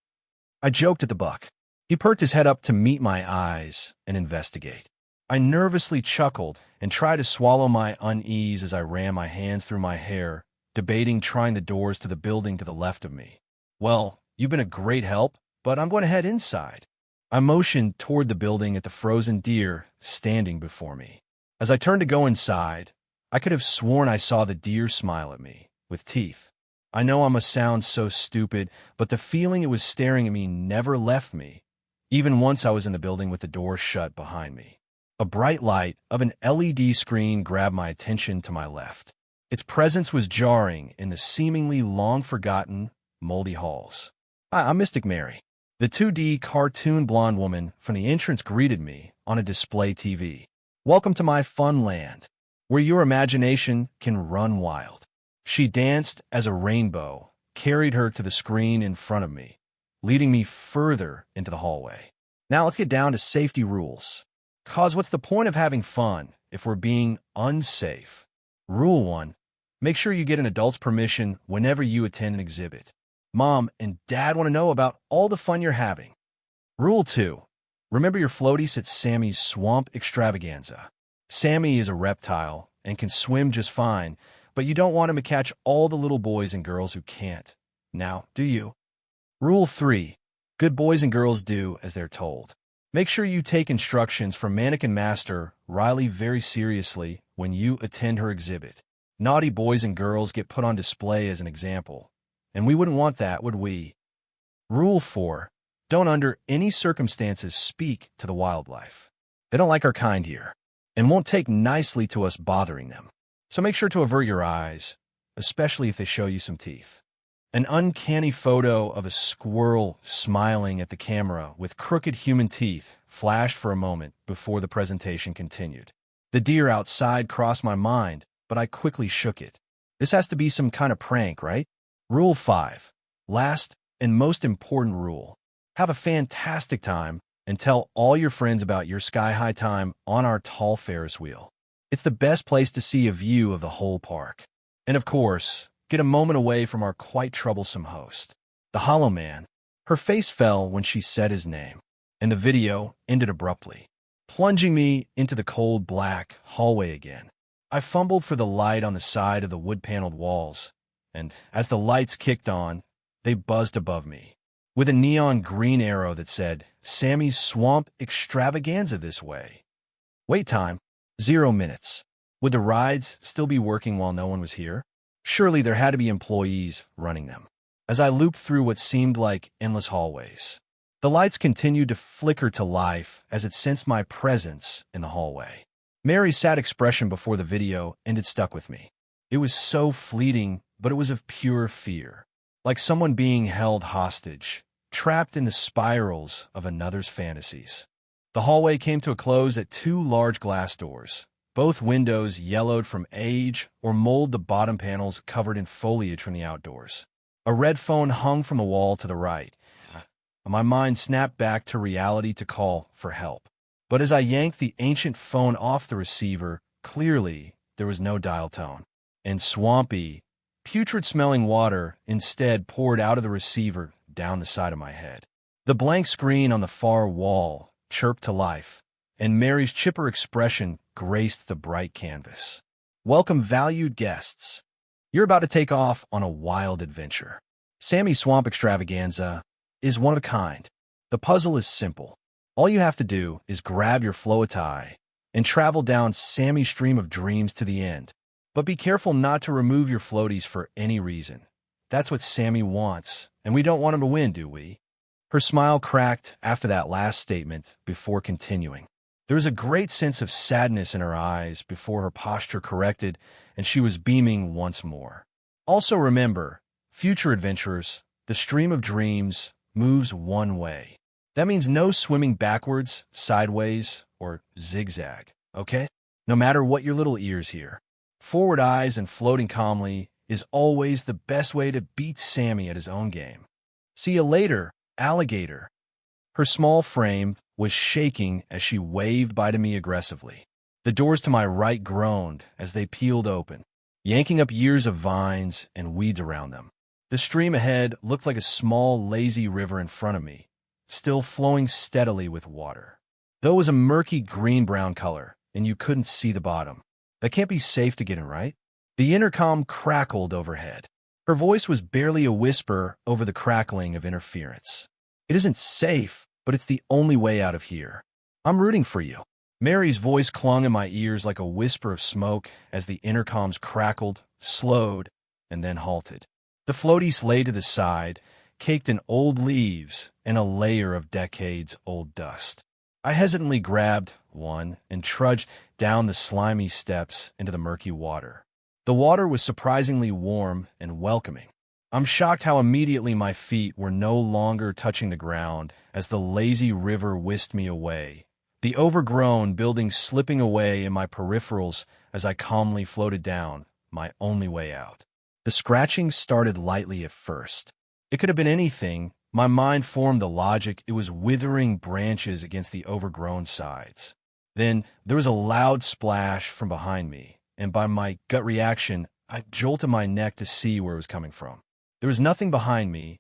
I joked at the buck. He perked his head up to meet my eyes and investigate. I nervously chuckled and tried to swallow my unease as I ran my hands through my hair, debating trying the doors to the building to the left of me. "Well, you've been a great help, but I'm going to head inside." I motioned toward the building at the frozen deer standing before me. As I turned to go inside, I could have sworn I saw the deer smile at me, with teeth. I know I must sound so stupid, but the feeling it was staring at me never left me, even once I was in the building with the door shut behind me. A bright light of an LED screen grabbed my attention to my left. Its presence was jarring in the seemingly long-forgotten, moldy halls. "Hi, I'm Mystic Mary." The 2D cartoon blonde woman from the entrance greeted me on a display TV. "Welcome to my fun land, where your imagination can run wild." She danced as a rainbow carried her to the screen in front of me, leading me further into the hallway. Now let's get down to safety rules. 'Cause what's the point of having fun if we're being unsafe? Rule 1. Make sure you get an adult's permission whenever you attend an exhibit. Mom and Dad want to know about all the fun you're having. Rule 2. Remember your floaties at Sammy's Swamp Extravaganza. Sammy is a reptile and can swim just fine, but you don't want him to catch all the little boys and girls who can't. Now, do you? Rule 3. Good boys and girls do as they're told. Make sure you take instructions from Mannequin Master Riley very seriously when you attend her exhibit. Naughty boys and girls get put on display as an example, and we wouldn't want that, would we? Rule 4. Don't under any circumstances speak to the wildlife. They don't like our kind here, and won't take nicely to us bothering them. So make sure to avert your eyes, especially if they show you some teeth. An uncanny photo of a squirrel smiling at the camera with crooked human teeth flashed for a moment before the presentation continued. The deer outside crossed my mind, but I quickly shook it. This has to be some kind of prank, right? Rule 5. Last and most important rule. Have a fantastic time and tell all your friends about your sky-high time on our tall Ferris wheel. It's the best place to see a view of the whole park. And of course, get a moment away from our quite troublesome host, the Hollow Man. Her face fell when she said his name, and the video ended abruptly, plunging me into the cold black hallway again. I fumbled for the light on the side of the wood-paneled walls, and as the lights kicked on, they buzzed above me, with a neon green arrow that said, "Sammy's Swamp Extravaganza this way." Wait time, 0 minutes. Would the rides still be working while no one was here? Surely there had to be employees running them. As I looped through what seemed like endless hallways, the lights continued to flicker to life as it sensed my presence in the hallway. Mary's sad expression before the video ended stuck with me. It was so fleeting, but it was of pure fear. Like someone being held hostage, trapped in the spirals of another's fantasies. The hallway came to a close at two large glass doors. Both windows yellowed from age or mold, the bottom panels covered in foliage from the outdoors. A red phone hung from the wall to the right. My mind snapped back to reality to call for help. But as I yanked the ancient phone off the receiver, clearly there was no dial tone. And swampy, putrid-smelling water instead poured out of the receiver down the side of my head. The blank screen on the far wall chirped to life, and Mary's chipper expression graced the bright canvas. Welcome, valued guests. You're about to take off on a wild adventure. Sammy's Swamp Extravaganza is one of a kind. The puzzle is simple. All you have to do is grab your floatie and travel down Sammy's stream of dreams to the end. But be careful not to remove your floaties for any reason. That's what Sammy wants, and we don't want him to win, do we? Her smile cracked after that last statement before continuing. There was a great sense of sadness in her eyes before her posture corrected and she was beaming once more. Also remember, future adventurers, the stream of dreams moves one way. That means no swimming backwards, sideways, or zigzag, okay? No matter what your little ears hear. Forward eyes and floating calmly is always the best way to beat Sammy at his own game. See you later, alligator. Her small frame was shaking as she waved by to me aggressively. The doors to my right groaned as they peeled open, yanking up years of vines and weeds around them. The stream ahead looked like a small, lazy river in front of me, still flowing steadily with water. Though it was a murky green-brown color, and you couldn't see the bottom. That can't be safe to get in, right? The intercom crackled overhead. Her voice was barely a whisper over the crackling of interference. It isn't safe, but it's the only way out of here. I'm rooting for you. Mary's voice clung in my ears like a whisper of smoke as the intercoms crackled, slowed, and then halted. The floaties lay to the side, caked in old leaves and a layer of decades-old dust. I hesitantly grabbed one and trudged down the slimy steps into the murky water. The water was surprisingly warm and welcoming. I'm shocked how immediately my feet were no longer touching the ground as the lazy river whisked me away, the overgrown buildings slipping away in my peripherals as I calmly floated down, my only way out. The scratching started lightly at first. It could have been anything. My mind formed the logic it was withering branches against the overgrown sides. Then there was a loud splash from behind me, and by my gut reaction, I jolted my neck to see where it was coming from. There was nothing behind me,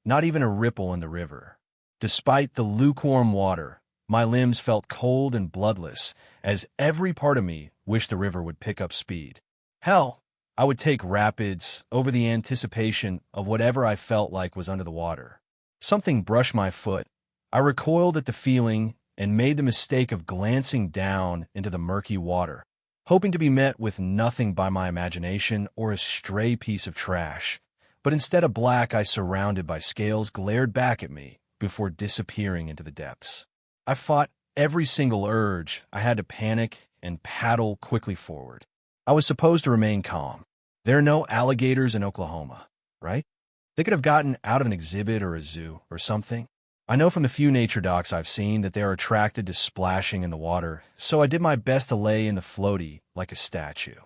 not even a ripple in the river. Despite the lukewarm water, my limbs felt cold and bloodless, as every part of me wished the river would pick up speed. Hell, I would take rapids over the anticipation of whatever I felt like was under the water. Something brushed my foot. I recoiled at the feeling and made the mistake of glancing down into the murky water, hoping to be met with nothing by my imagination or a stray piece of trash. But instead a black eye surrounded by scales glared back at me before disappearing into the depths. I fought every single urge. I had to panic and paddle quickly forward. I was supposed to remain calm. There are no alligators in Oklahoma, right? They could have gotten out of an exhibit or a zoo or something. I know from the few nature docs I've seen that they are attracted to splashing in the water, so I did my best to lay in the floaty like a statue,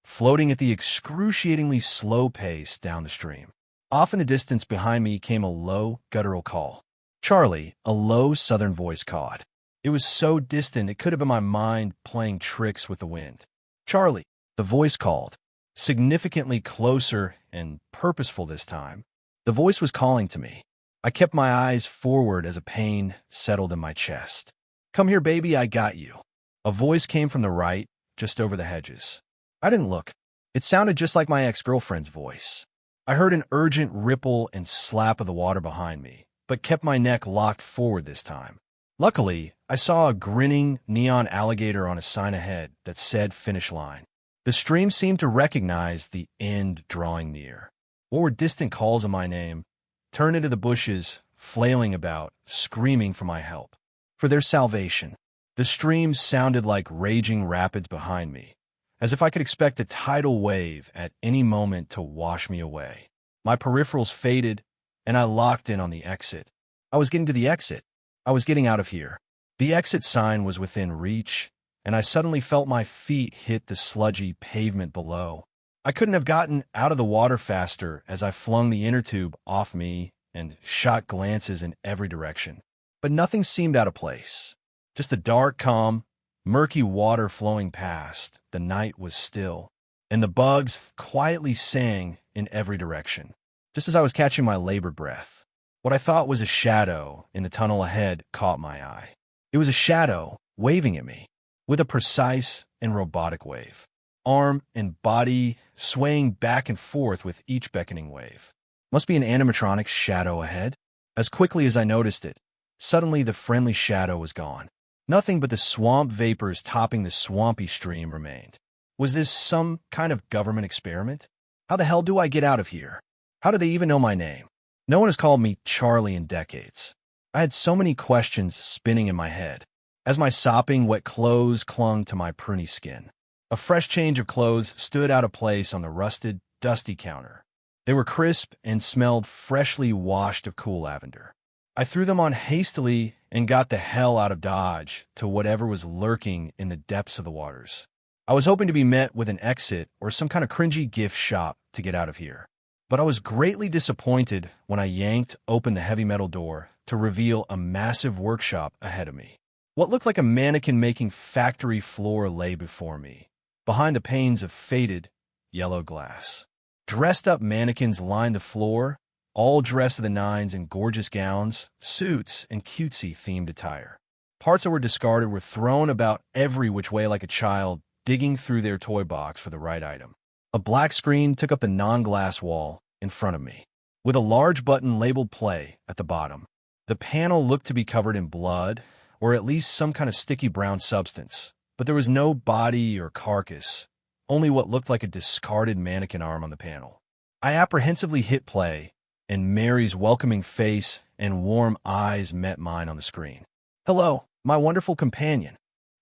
floating at the excruciatingly slow pace down the stream. Off in the distance behind me came a low, guttural call. Charlie, a low southern voice cawed. It was so distant it could have been my mind playing tricks with the wind. Charlie, the voice called, significantly closer and purposeful this time. The voice was calling to me. I kept my eyes forward as a pain settled in my chest. Come here, baby, I got you. A voice came from the right, just over the hedges. I didn't look. It sounded just like my ex-girlfriend's voice. I heard an urgent ripple and slap of the water behind me, but kept my neck locked forward this time. Luckily, I saw a grinning neon alligator on a sign ahead that said finish line. The stream seemed to recognize the end drawing near. What were distant calls of my name turned into the bushes, flailing about, screaming for my help, for their salvation. The stream sounded like raging rapids behind me, as if I could expect a tidal wave at any moment to wash me away. My peripherals faded, and I locked in on the exit. I was getting to the exit. I was getting out of here. The exit sign was within reach, and I suddenly felt my feet hit the sludgy pavement below. I couldn't have gotten out of the water faster as I flung the inner tube off me and shot glances in every direction. But nothing seemed out of place. Just the dark, calm, murky water flowing past. The night was still, and the bugs quietly sang in every direction. Just as I was catching my labored breath, what I thought was a shadow in the tunnel ahead caught my eye. It was a shadow waving at me, with a precise and robotic wave. Arm and body swaying back and forth with each beckoning wave. Must be an animatronic shadow ahead. As quickly as I noticed it, suddenly the friendly shadow was gone. Nothing but the swamp vapors topping the swampy stream remained. Was this some kind of government experiment? How the hell do I get out of here? How do they even know my name? No one has called me Charlie in decades. I had so many questions spinning in my head, as my sopping wet clothes clung to my pruny skin. A fresh change of clothes stood out of place on the rusted, dusty counter. They were crisp and smelled freshly washed of cool lavender. I threw them on hastily and got the hell out of Dodge to whatever was lurking in the depths of the waters. I was hoping to be met with an exit or some kind of cringy gift shop to get out of here. But I was greatly disappointed when I yanked open the heavy metal door to reveal a massive workshop ahead of me. What looked like a mannequin-making factory floor lay before me, behind the panes of faded, yellow glass. Dressed-up mannequins lined the floor, all dressed to the nines in gorgeous gowns, suits, and cutesy-themed attire. Parts that were discarded were thrown about every which way like a child digging through their toy box for the right item. A black screen took up the non-glass wall in front of me, with a large button labeled Play at the bottom. The panel looked to be covered in blood, or at least some kind of sticky brown substance, but there was no body or carcass, only what looked like a discarded mannequin arm on the panel. I apprehensively hit play, and Mary's welcoming face and warm eyes met mine on the screen. "Hello, my wonderful companion."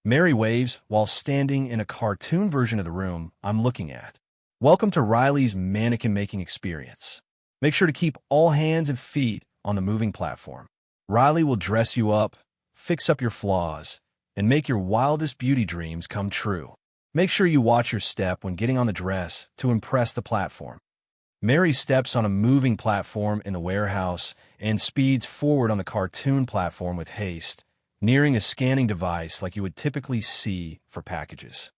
Mary waves while standing in a cartoon version of the room I'm looking at. "Welcome to Riley's mannequin-making experience. Make sure to keep all hands and feet on the moving platform. Riley will dress you up, fix up your flaws, and make your wildest beauty dreams come true. Make sure you watch your step when getting on the dress to impress the platform." Mary steps on a moving platform in the warehouse and speeds forward on the cartoon platform with haste, nearing a scanning device like you would typically see for packages.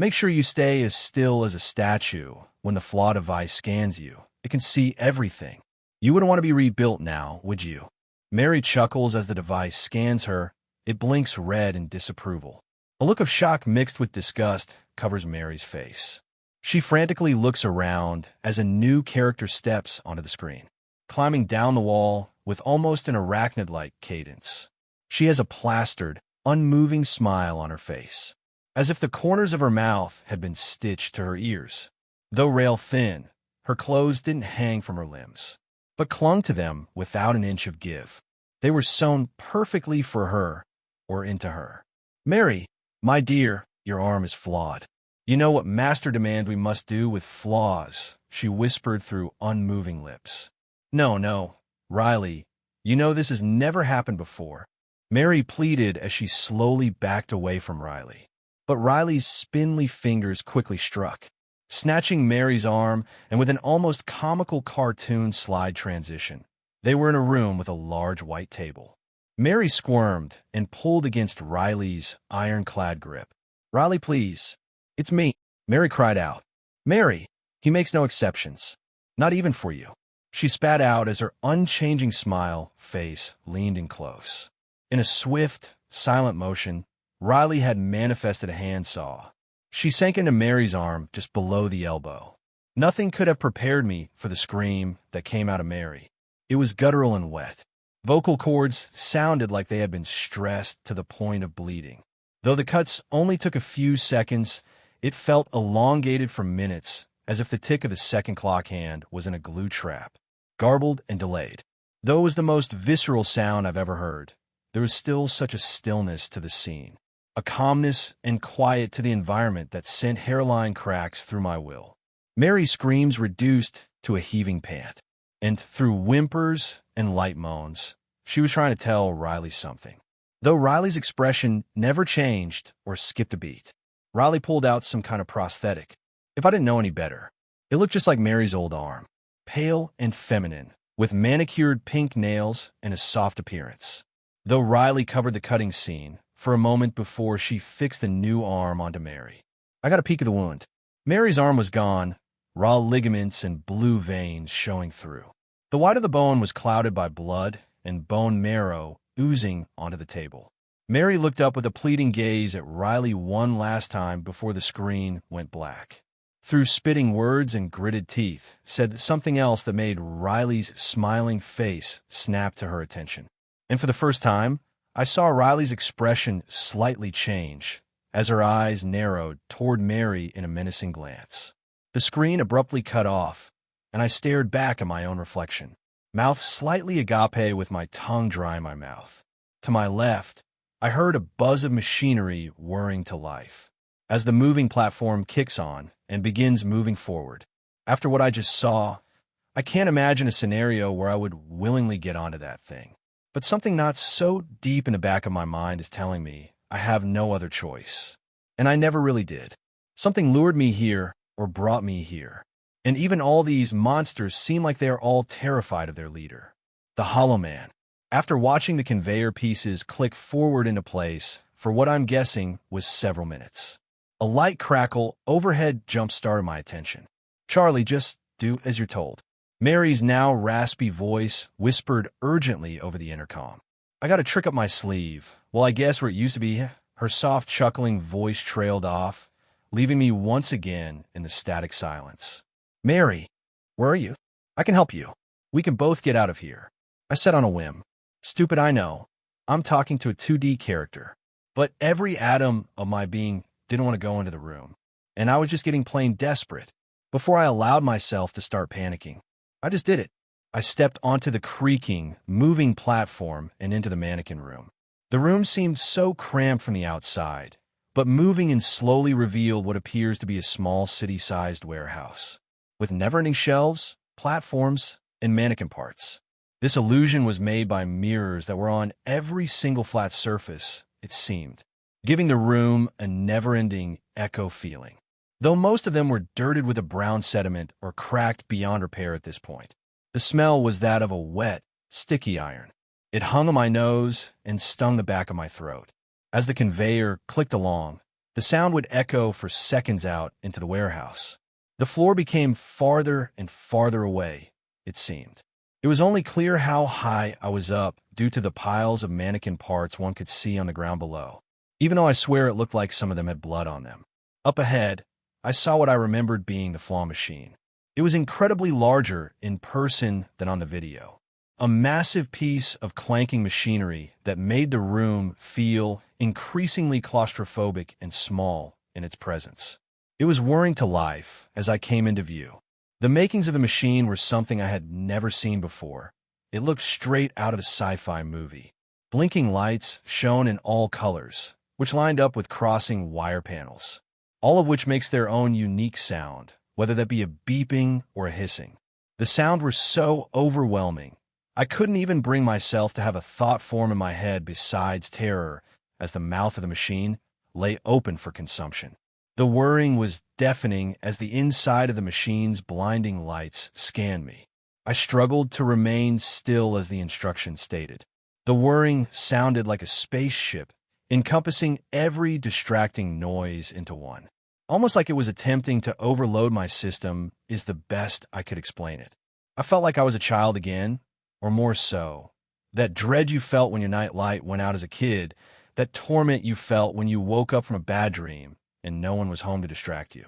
Make sure you stay as still as a statue when the flaw device scans you. It can see everything. You wouldn't want to be rebuilt now, would you? Mary chuckles as the device scans her. It blinks red in disapproval. A look of shock mixed with disgust covers Mary's face. She frantically looks around as a new character steps onto the screen, climbing down the wall with almost an arachnid-like cadence. She has a plastered, unmoving smile on her face, as if the corners of her mouth had been stitched to her ears. Though rail-thin, her clothes didn't hang from her limbs, but clung to them without an inch of give. They were sewn perfectly for her, or into her. "Mary, my dear, your arm is flawed. You know what master demands we must do with flaws," she whispered through unmoving lips. No, Riley, you know this has never happened before," Mary pleaded as she slowly backed away from Riley. But Riley's spindly fingers quickly struck, snatching Mary's arm, and with an almost comical cartoon slide transition, they were in a room with a large white table. Mary squirmed and pulled against Riley's ironclad grip. "Riley, please. It's me," Mary cried out. "Mary, he makes no exceptions. Not even for you," she spat out as her unchanging smile face leaned in close. In a swift, silent motion, Riley had manifested a handsaw. She sank into Mary's arm just below the elbow. Nothing could have prepared me for the scream that came out of Mary. It was guttural and wet. Vocal cords sounded like they had been stressed to the point of bleeding. Though the cuts only took a few seconds, it felt elongated for minutes, as if the tick of the second clock hand was in a glue trap, garbled and delayed. Though it was the most visceral sound I've ever heard, there was still such a stillness to the scene. a calmness and quiet to the environment that sent hairline cracks through my will. Mary's screams reduced to a heaving pant, and through whimpers and light moans, she was trying to tell Riley something. Though Riley's expression never changed or skipped a beat. Riley pulled out some kind of prosthetic. If I didn't know any better, it looked just like Mary's old arm, pale and feminine, with manicured pink nails and a soft appearance. Though Riley covered the cutting scene for a moment before she fixed the new arm onto Mary. I got a peek of the wound. Mary's arm was gone, raw ligaments and blue veins showing through. The white of the bone was clouded by blood and bone marrow oozing onto the table. Mary looked up with a pleading gaze at Riley one last time before the screen went black. Through spitting words and gritted teeth, said something else that made Riley's smiling face snap to her attention. And for the first time, I saw Riley's expression slightly change as her eyes narrowed toward Mary in a menacing glance. The screen abruptly cut off, and I stared back at my own reflection, mouth slightly agape with my tongue dry in my mouth. To my left, I heard a buzz of machinery whirring to life as the moving platform kicks on and begins moving forward. After what I just saw, I can't imagine a scenario where I would willingly get onto that thing. But something not so deep in the back of my mind is telling me I have no other choice. And I never really did. Something lured me here or brought me here. And even all these monsters seem like they are all terrified of their leader, the Hollow Man. After watching the conveyor pieces click forward into place for what I'm guessing was several minutes, a light crackle overhead jump-started my attention. "Charlie, just do as you're told." Mary's now raspy voice whispered urgently over the intercom. I got a trick up my sleeve. Well, I guess where it used to be, her soft chuckling voice trailed off, leaving me once again in the static silence. "Mary, where are you? I can help you. We can both get out of here," I said on a whim. Stupid, I know. I'm talking to a 2D character. But every atom of my being didn't want to go into the room, and I was just getting plain desperate. Before I allowed myself to start panicking, I just did it. I stepped onto the creaking, moving platform and into the mannequin room. The room seemed so cramped from the outside, but moving and slowly revealed what appears to be a small city-sized warehouse, with never-ending shelves, platforms, and mannequin parts. This illusion was made by mirrors that were on every single flat surface, it seemed, giving the room a never-ending echo feeling, though most of them were dirted with a brown sediment or cracked beyond repair at this point. The smell was that of a wet, sticky iron. It hung on my nose and stung the back of my throat. As the conveyor clicked along, the sound would echo for seconds out into the warehouse. The floor became farther and farther away, it seemed. It was only clear how high I was up due to the piles of mannequin parts one could see on the ground below, even though I swear it looked like some of them had blood on them. Up ahead, I saw what I remembered being the claw machine. It was incredibly larger in person than on the video. A massive piece of clanking machinery that made the room feel increasingly claustrophobic and small in its presence. It was whirring to life as I came into view. The makings of the machine were something I had never seen before. It looked straight out of a sci-fi movie. Blinking lights shone in all colors, which lined up with crossing wire panels, all of which makes their own unique sound, whether that be a beeping or a hissing. The sound was so overwhelming, I couldn't even bring myself to have a thought form in my head besides terror as the mouth of the machine lay open for consumption. The whirring was deafening as the inside of the machine's blinding lights scanned me. I struggled to remain still as the instructions stated. The whirring sounded like a spaceship, encompassing every distracting noise into one. Almost like it was attempting to overload my system is the best I could explain it. I felt like I was a child again, or more so. That dread you felt when your night light went out as a kid, that torment you felt when you woke up from a bad dream and no one was home to distract you.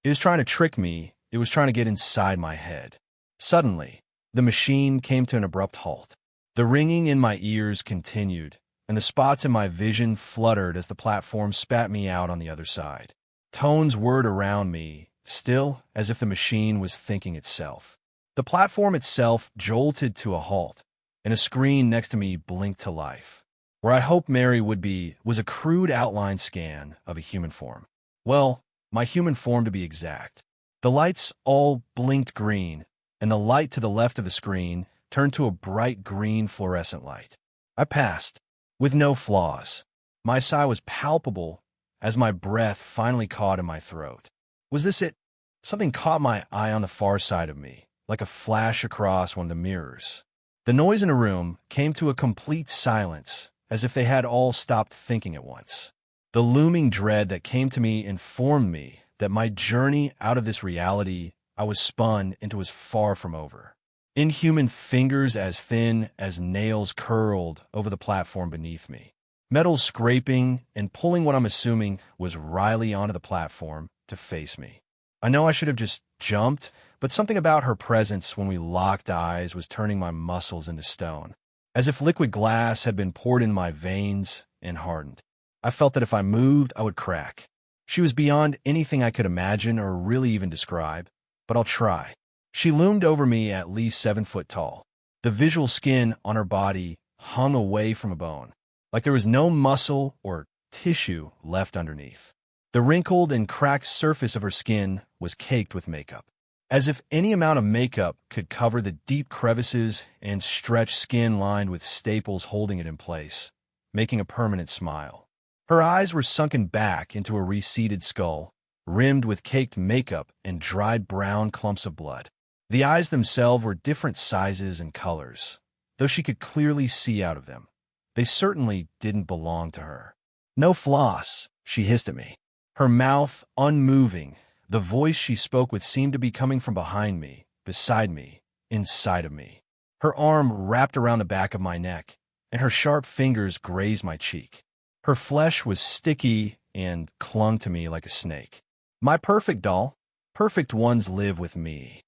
It was trying to trick me. It was trying to get inside my head. Suddenly, the machine came to an abrupt halt. The ringing in my ears continued, and the spots in my vision fluttered as the platform spat me out on the other side. Tones whirred around me, still as if the machine was thinking itself. The platform itself jolted to a halt, and a screen next to me blinked to life. Where I hoped Mary would be was a crude outline scan of a human form. Well, my human form to be exact. The lights all blinked green, and the light to the left of the screen turned to a bright green fluorescent light. I passed, with no flaws. My sigh was palpable as my breath finally caught in my throat. Was this it? Something caught my eye on the far side of me, like a flash across one of the mirrors. The noise in the room came to a complete silence, as if they had all stopped thinking at once. The looming dread that came to me informed me that my journey out of this reality I was spun into was far from over. Inhuman fingers as thin as nails curled over the platform beneath me. Metal scraping and pulling what I'm assuming was Riley onto the platform to face me. I know I should have just jumped, but something about her presence when we locked eyes was turning my muscles into stone, as if liquid glass had been poured in my veins and hardened. I felt that if I moved, I would crack. She was beyond anything I could imagine or really even describe, but I'll try. She loomed over me at least 7 foot tall. The visual skin on her body hung away from a bone, like there was no muscle or tissue left underneath. The wrinkled and cracked surface of her skin was caked with makeup, as if any amount of makeup could cover the deep crevices and stretched skin lined with staples holding it in place, making a permanent smile. Her eyes were sunken back into a receded skull, rimmed with caked makeup and dried brown clumps of blood. The eyes themselves were different sizes and colors, though she could clearly see out of them. They certainly didn't belong to her. "No floss," she hissed at me. Her mouth unmoving, the voice she spoke with seemed to be coming from behind me, beside me, inside of me. Her arm wrapped around the back of my neck, and her sharp fingers grazed my cheek. Her flesh was sticky and clung to me like a snake. "My perfect doll. Perfect ones live with me."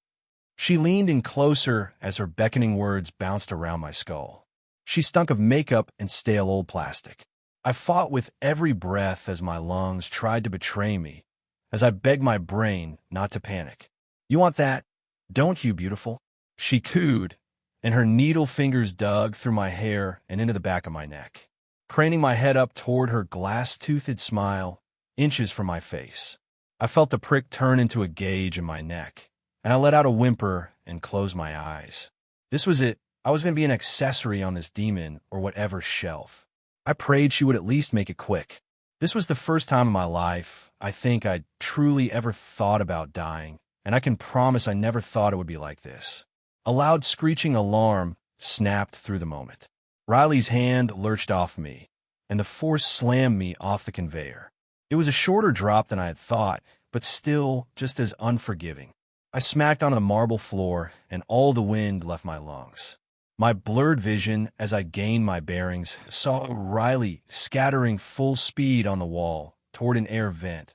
She leaned in closer as her beckoning words bounced around my skull. She stunk of makeup and stale old plastic. I fought with every breath as my lungs tried to betray me, as I begged my brain not to panic. "You want that, don't you, beautiful?" She cooed, and her needle fingers dug through my hair and into the back of my neck, craning my head up toward her glass-toothed smile, inches from my face. I felt the prick turn into a gauge in my neck, and I let out a whimper and closed my eyes. This was it. I was going to be an accessory on this demon or whatever shelf. I prayed she would at least make it quick. This was the first time in my life I think I'd truly ever thought about dying, and I can promise I never thought it would be like this. A loud screeching alarm snapped through the moment. Riley's hand lurched off me, and the force slammed me off the conveyor. It was a shorter drop than I had thought, but still just as unforgiving. I smacked on the marble floor, and all the wind left my lungs. My blurred vision, as I gained my bearings, saw Riley scattering full speed on the wall toward an air vent,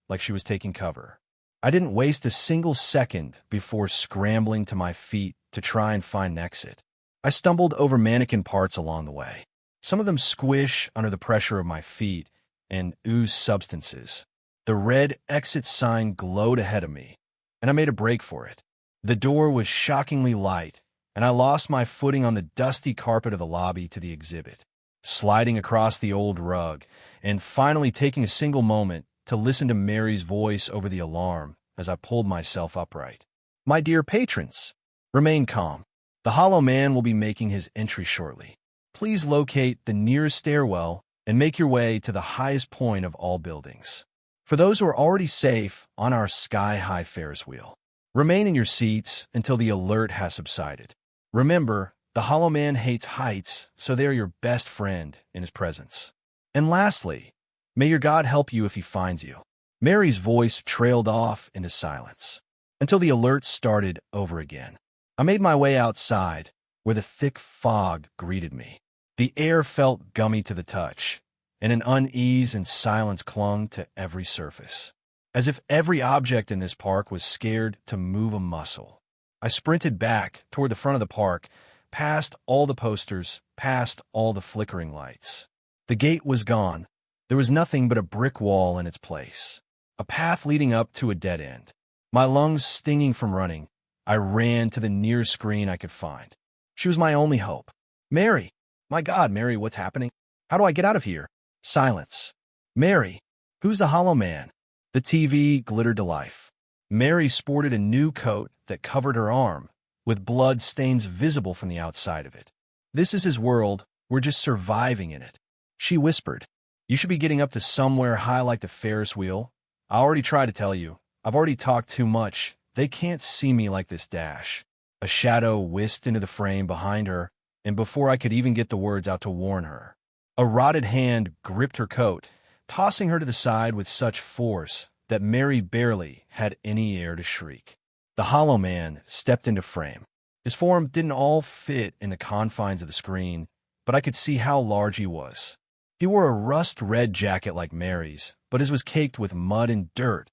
like she was taking cover. I didn't waste a single second before scrambling to my feet to try and find an exit. I stumbled over mannequin parts along the way. Some of them squish under the pressure of my feet and ooze substances. The red exit sign glowed ahead of me, and I made a break for it. The door was shockingly light, and I lost my footing on the dusty carpet of the lobby to the exhibit, sliding across the old rug, and finally taking a single moment to listen to Mary's voice over the alarm as I pulled myself upright. "My dear patrons, remain calm. The Hollow Man will be making his entry shortly. Please locate the nearest stairwell and make your way to the highest point of all buildings. For those who are already safe on our sky-high Ferris wheel, remain in your seats until the alert has subsided. Remember, the Hollow Man hates heights, so they are your best friend in his presence. And lastly, may your God help you if he finds you." Mary's voice trailed off into silence, until the alert started over again. I made my way outside, where the thick fog greeted me. The air felt gummy to the touch, and an unease and silence clung to every surface, as if every object in this park was scared to move a muscle. I sprinted back toward the front of the park, past all the posters, past all the flickering lights. The gate was gone. There was nothing but a brick wall in its place, a path leading up to a dead end. My lungs stinging from running, I ran to the nearest screen I could find. She was my only hope. "Mary! My God, Mary, what's happening? How do I get out of here? Silence. Mary. Who's the hollow man? The TV glittered to life. Mary sported a new coat that covered her arm, with blood stains visible from the outside of it. This is his world. We're just surviving in it. She whispered. You should be getting up to somewhere high like the Ferris wheel. I already tried to tell you. I've already talked too much. They can't see me like this. Dash. A shadow whisked into the frame behind her, and before I could even get the words out to warn her, a rotted hand gripped her coat, tossing her to the side with such force that Mary barely had any air to shriek. The hollow man stepped into frame. His form didn't all fit in the confines of the screen, but I could see how large he was. He wore a rust-red jacket like Mary's, but his was caked with mud and dirt,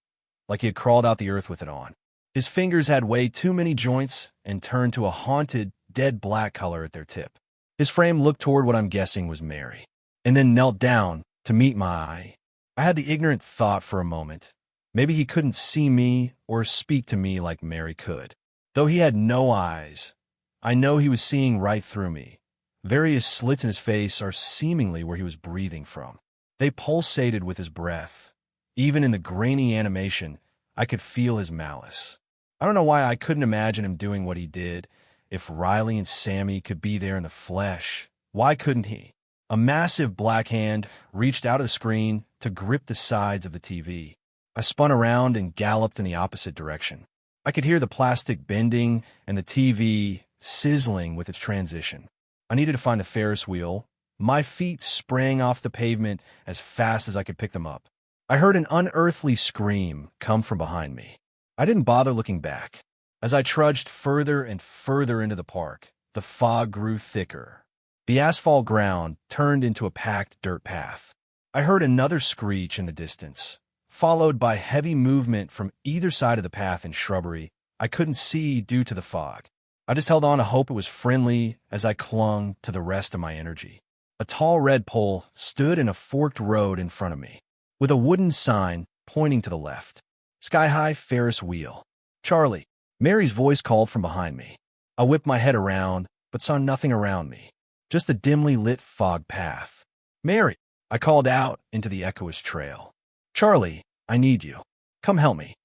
like he had crawled out the earth with it on. His fingers had way too many joints and turned to a haunted, dead black color at their tip. His frame looked toward what I'm guessing was Mary, and then knelt down to meet my eye. I had the ignorant thought for a moment. Maybe he couldn't see me or speak to me like Mary could. Though he had no eyes, I know he was seeing right through me. Various slits in his face are seemingly where he was breathing from. They pulsated with his breath. Even in the grainy animation, I could feel his malice. I don't know why I couldn't imagine him doing what he did. If Riley and Sammy could be there in the flesh, why couldn't he? A massive black hand reached out of the screen to grip the sides of the TV. I spun around and galloped in the opposite direction. I could hear the plastic bending and the TV sizzling with its transition. I needed to find the Ferris wheel. My feet sprang off the pavement as fast as I could pick them up. I heard an unearthly scream come from behind me. I didn't bother looking back. As I trudged further and further into the park, the fog grew thicker. The asphalt ground turned into a packed dirt path. I heard another screech in the distance, followed by heavy movement from either side of the path in shrubbery I couldn't see due to the fog. I just held on to hope it was friendly as I clung to the rest of my energy. A tall red pole stood in a forked road in front of me, with a wooden sign pointing to the left. Sky-high Ferris wheel. Charlie. Mary's voice called from behind me. I whipped my head around, but saw nothing around me, just a dimly lit fog path. Mary, I called out into the echoous trail. Charlie, I need you. Come help me.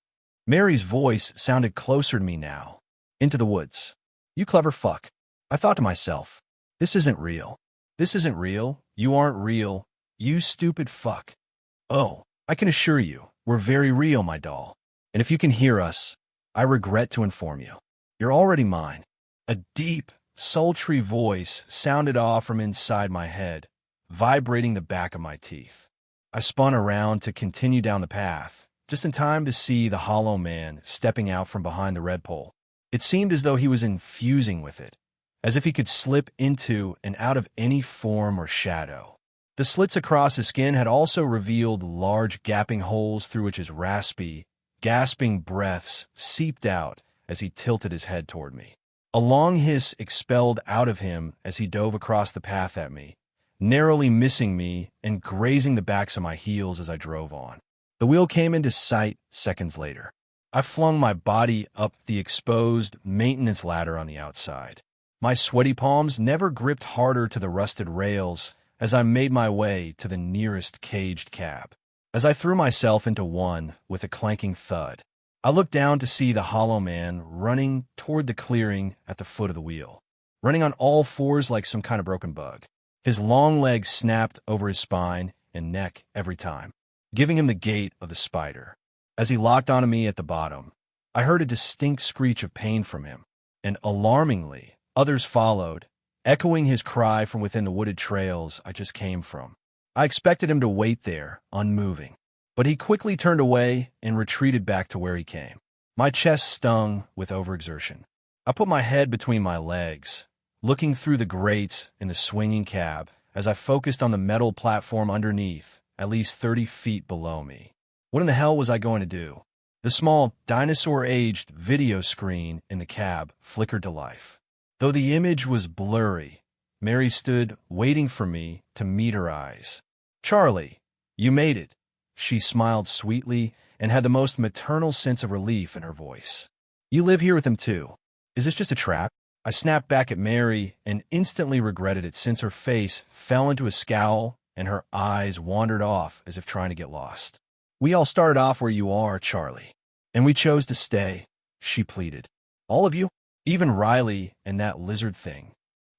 Mary's voice sounded closer to me now, into the woods. You clever fuck. I thought to myself, this isn't real. This isn't real. You aren't real. You stupid fuck. Oh, I can assure you, we're very real, my doll. And if you can hear us, I regret to inform you, you're already mine. A deep, sultry voice sounded off from inside my head, vibrating the back of my teeth. I spun around to continue down the path, just in time to see the hollow man stepping out from behind the red pole. It seemed as though he was infusing with it, as if he could slip into and out of any form or shadow. The slits across his skin had also revealed large gaping holes through which his raspy, gasping breaths seeped out as he tilted his head toward me. A long hiss expelled out of him as he dove across the path at me, narrowly missing me and grazing the backs of my heels as I drove on. The wheel came into sight seconds later. I flung my body up the exposed maintenance ladder on the outside. My sweaty palms never gripped harder to the rusted rails as I made my way to the nearest caged cab. As I threw myself into one with a clanking thud, I looked down to see the hollow man running toward the clearing at the foot of the wheel, running on all fours like some kind of broken bug. His long legs snapped over his spine and neck every time, giving him the gait of the spider. As he locked onto me at the bottom, I heard a distinct screech of pain from him, and alarmingly, others followed, echoing his cry from within the wooded trails I just came from. I expected him to wait there, unmoving, but he quickly turned away and retreated back to where he came. My chest stung with overexertion. I put my head between my legs, looking through the grates in the swinging cab as I focused on the metal platform underneath, at least 30 feet below me. What in the hell was I going to do? The small, dinosaur-aged video screen in the cab flickered to life. Though the image was blurry, Mary stood waiting for me to meet her eyes. Charlie, you made it. She smiled sweetly and had the most maternal sense of relief in her voice. You live here with him too. Is this just a trap? I snapped back at Mary and instantly regretted it since her face fell into a scowl and her eyes wandered off as if trying to get lost. "We all started off where you are, Charlie, and we chose to stay," she pleaded. "All of you? Even Riley and that lizard thing.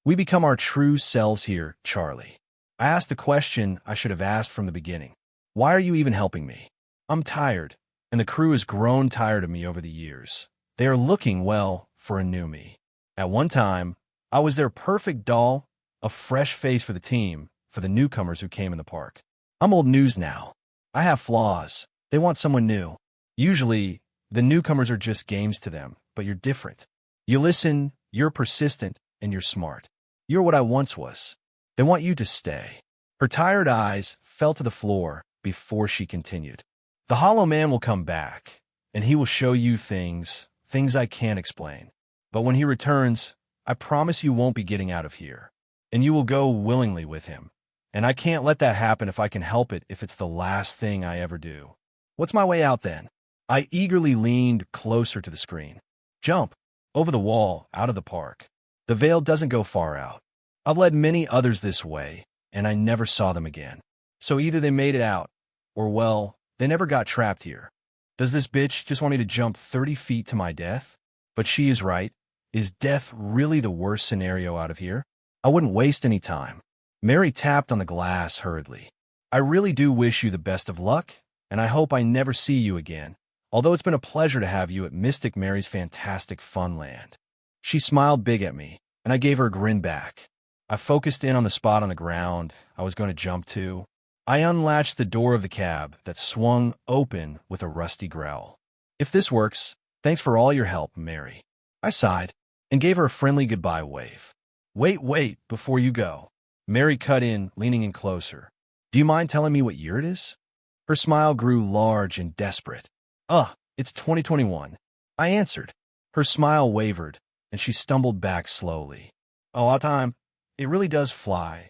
We become our true selves here, Charlie." I asked the question I should have asked from the beginning. Why are you even helping me? I'm tired, and the crew has grown tired of me over the years. They are looking, well, for a new me. At one time, I was their perfect doll, a fresh face for the team, for the newcomers who came in the park. I'm old news now. I have flaws. They want someone new. Usually, the newcomers are just games to them, but you're different. You listen, you're persistent, and you're smart. You're what I once was. They want you to stay. Her tired eyes fell to the floor before she continued. "The Hollow Man will come back, and he will show you things I can't explain. But when he returns, I promise you won't be getting out of here, and you will go willingly with him. And I can't let that happen if I can help it, if it's the last thing I ever do. What's my way out then?" I eagerly leaned closer to the screen. "Jump. Over the wall, out of the park. The veil doesn't go far out. I've led many others this way, and I never saw them again. So either they made it out, or, well, they never got trapped here. Does this bitch just want me to jump 30 feet to my death? But she is right. Is death really the worst scenario out of here? I wouldn't waste any time." Mary tapped on the glass hurriedly. "I really do wish you the best of luck, and I hope I never see you again, although it's been a pleasure to have you at Mystic Mary's fantastic funland." She smiled big at me, and I gave her a grin back. I focused in on the spot on the ground I was going to jump to. I unlatched the door of the cab that swung open with a rusty growl. "If this works, thanks for all your help, Mary." I sighed and gave her a friendly goodbye wave. Wait, before you go." Mary cut in, leaning in closer. "Do you mind telling me what year it is?" Her smile grew large and desperate. It's 2021. I answered. Her smile wavered, and she stumbled back slowly. "Oh, our time. It really does fly."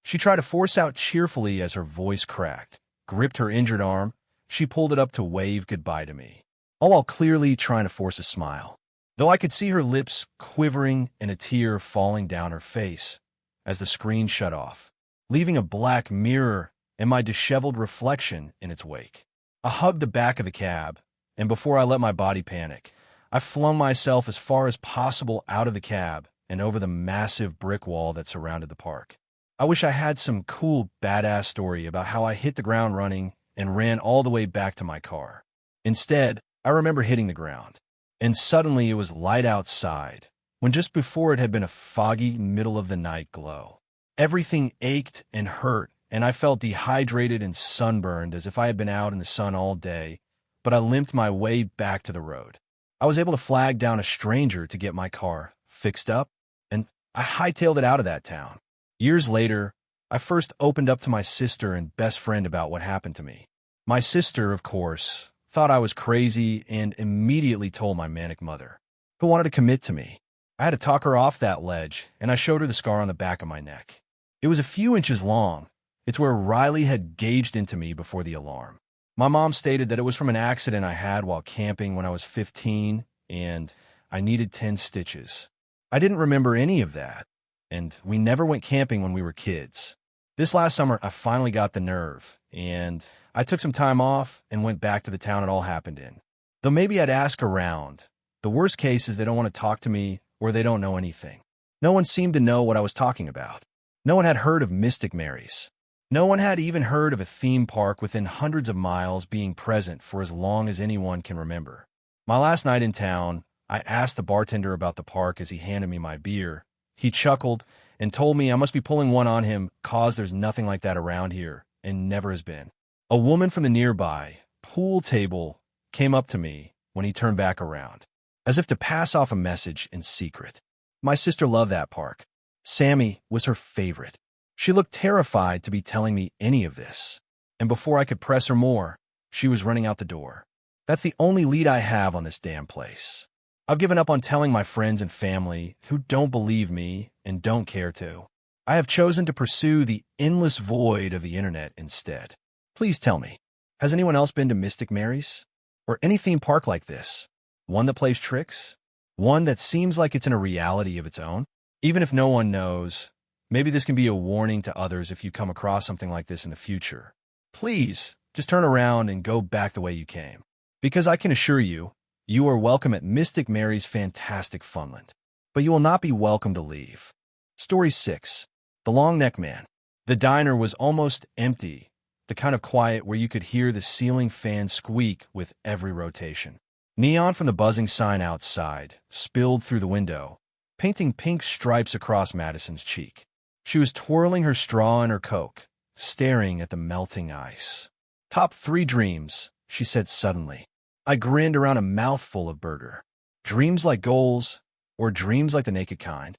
She tried to force out cheerfully as her voice cracked. Gripped her injured arm, she pulled it up to wave goodbye to me, all while clearly trying to force a smile, though I could see her lips quivering and a tear falling down her face as the screen shut off, leaving a black mirror and my disheveled reflection in its wake. I hugged the back of the cab, and before I let my body panic, I flung myself as far as possible out of the cab and over the massive brick wall that surrounded the park. I wish I had some cool, badass story about how I hit the ground running and ran all the way back to my car. Instead, I remember hitting the ground, and suddenly it was light outside, when just before it had been a foggy middle-of-the-night glow. Everything ached and hurt, and I felt dehydrated and sunburned as if I had been out in the sun all day, but I limped my way back to the road. I was able to flag down a stranger to get my car fixed up, and I hightailed it out of that town. Years later, I first opened up to my sister and best friend about what happened to me. My sister, of course, thought I was crazy and immediately told my manic mother, who wanted to commit to me. I had to talk her off that ledge, and I showed her the scar on the back of my neck. It was a few inches long. It's where Riley had gauged into me before the alarm. My mom stated that it was from an accident I had while camping when I was 15, and I needed 10 stitches. I didn't remember any of that, and we never went camping when we were kids. This last summer, I finally got the nerve, and I took some time off and went back to the town it all happened in. Though maybe I'd ask around. The worst case is they don't want to talk to me or they don't know anything. No one seemed to know what I was talking about. No one had heard of Mystic Mary's. No one had even heard of a theme park within hundreds of miles being present for as long as anyone can remember. My last night in town, I asked the bartender about the park as he handed me my beer. He chuckled and told me I must be pulling one on him cause there's nothing like that around here and never has been. A woman from the nearby pool table came up to me when he turned back around, as if to pass off a message in secret. My sister loved that park. Sammy was her favorite. She looked terrified to be telling me any of this, and before I could press her more, she was running out the door. That's the only lead I have on this damn place. I've given up on telling my friends and family who don't believe me and don't care to. I have chosen to pursue the endless void of the internet instead. Please tell me, has anyone else been to Mystic Mary's? Or any theme park like this? One that plays tricks? One that seems like it's in a reality of its own? Even if no one knows, Maybe this can be a warning to others if you come across something like this in the future. Please, just turn around and go back the way you came. Because I can assure you, you are welcome at Mystic Mary's fantastic funland. But you will not be welcome to leave. Story 6. The Long Neck Man. The diner was almost empty, the kind of quiet where you could hear the ceiling fan squeak with every rotation. Neon from the buzzing sign outside spilled through the window, painting pink stripes across Madison's cheek. She was twirling her straw in her Coke, staring at the melting ice. Top 3 dreams, she said suddenly. I grinned around a mouthful of burger. Dreams like goals, or dreams like the naked kind?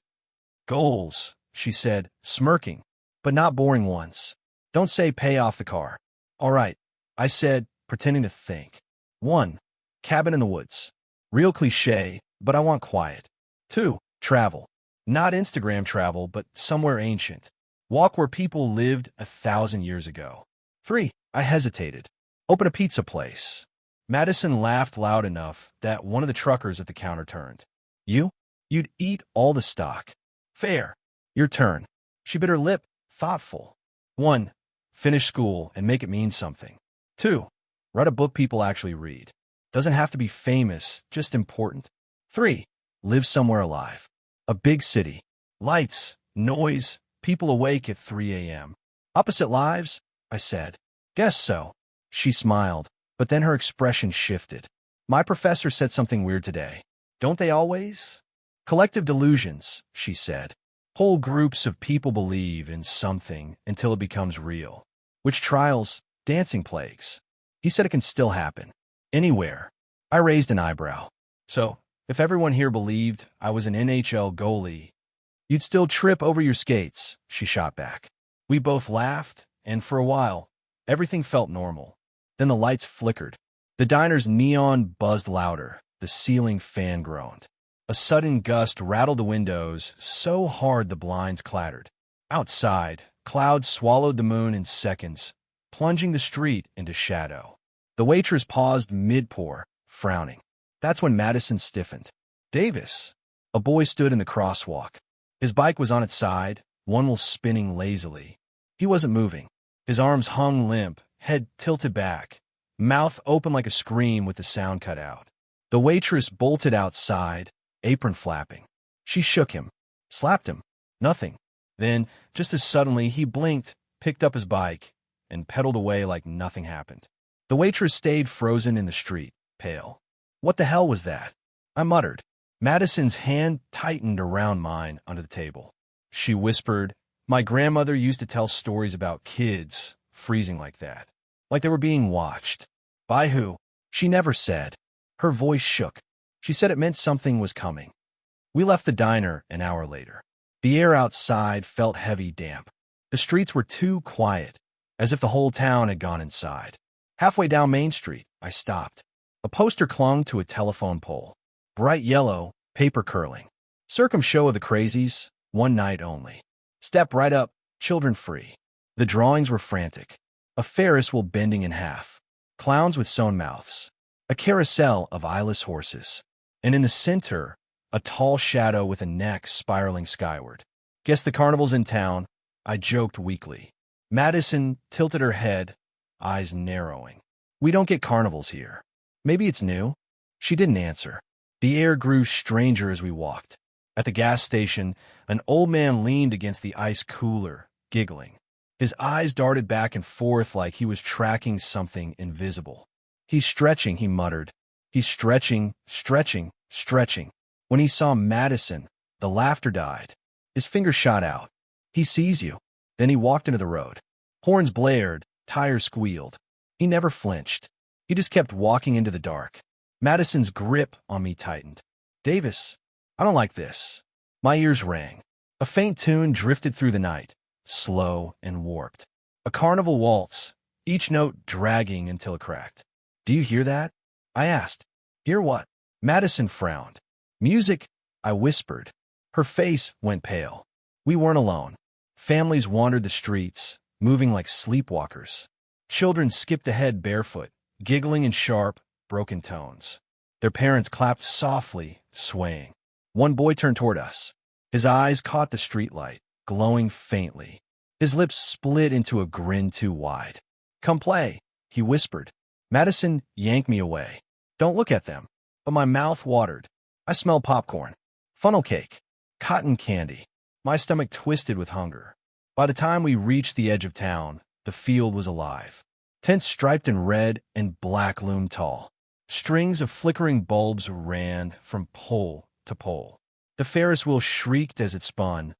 Goals, she said, smirking, but not boring ones. Don't say pay off the car. All right, I said, pretending to think. 1. Cabin in the woods. Real cliché, but I want quiet. 2. Travel. Not Instagram travel, but somewhere ancient. Walk where people lived 1,000 years ago. 3. I hesitated. Open a pizza place. Madison laughed loud enough that one of the truckers at the counter turned. You? You'd eat all the stock. Fair. Your turn. She bit her lip, thoughtful. 1. Finish school and make it mean something. 2. Write a book people actually read. Doesn't have to be famous, just important. 3. Live somewhere alive. A big city. Lights, noise, people awake at 3 a.m. Opposite lives? I said. Guess so. She smiled, but then her expression shifted. My professor said something weird today. Don't they always? Collective delusions, she said. Whole groups of people believe in something until it becomes real. Witch trials, dancing plagues. He said it can still happen. Anywhere. I raised an eyebrow. So, if everyone here believed I was an NHL goalie, you'd still trip over your skates, she shot back. We both laughed, and for a while, everything felt normal. Then the lights flickered. The diner's neon buzzed louder. The ceiling fan groaned. A sudden gust rattled the windows so hard the blinds clattered. Outside, clouds swallowed the moon in seconds, plunging the street into shadow. The waitress paused mid-pour, frowning. That's when Madison stiffened. Davis. A boy stood in the crosswalk. His bike was on its side, one wheel spinning lazily. He wasn't moving. His arms hung limp, head tilted back, mouth open like a scream with the sound cut out. The waitress bolted outside, apron flapping. She shook him, slapped him. Nothing. Then, just as suddenly, he blinked, picked up his bike, and pedaled away like nothing happened. The waitress stayed frozen in the street, pale. What the hell was that? I muttered. Madison's hand tightened around mine under the table. She whispered, my grandmother used to tell stories about kids freezing like that, like they were being watched. By who? She never said. Her voice shook. She said it meant something was coming. We left the diner an hour later. The air outside felt heavy, damp. The streets were too quiet, as if the whole town had gone inside. Halfway down Main Street, I stopped. A poster clung to a telephone pole. Bright yellow, paper curling. Circum Show of the Crazies, one night only. Step right up, children free. The drawings were frantic. A Ferris wheel bending in half. Clowns with sewn mouths. A carousel of eyeless horses. And in the center, a tall shadow with a neck spiraling skyward. Guess the carnival's in town, I joked weakly. Madison tilted her head, eyes narrowing. We don't get carnivals here. Maybe it's new. She didn't answer. The air grew stranger as we walked. At the gas station, an old man leaned against the ice cooler, giggling. His eyes darted back and forth like he was tracking something invisible. He's stretching, he muttered. He's stretching, stretching, stretching. When he saw Madison, the laughter died. His finger shot out. He sees you. Then he walked into the road. Horns blared, tires squealed. He never flinched. He just kept walking into the dark. Madison's grip on me tightened. Davis, I don't like this. My ears rang. A faint tune drifted through the night, slow and warped. A carnival waltz, each note dragging until it cracked. Do you hear that? I asked. Hear what? Madison frowned. Music, I whispered. Her face went pale. We weren't alone. Families wandered the streets, moving like sleepwalkers. Children skipped ahead barefoot, giggling in sharp, broken tones. Their parents clapped softly, swaying. One boy turned toward us. His eyes caught the streetlight. glowing faintly. His lips split into a grin too wide. "Come play," he whispered. Madison yanked me away. "Don't look at them." But my mouth watered. I smelled popcorn, funnel cake, cotton candy. My stomach twisted with hunger. By the time we reached the edge of town, the field was alive. Tents striped in red and black loomed tall. Strings of flickering bulbs ran from pole to pole. The Ferris wheel shrieked as it spun,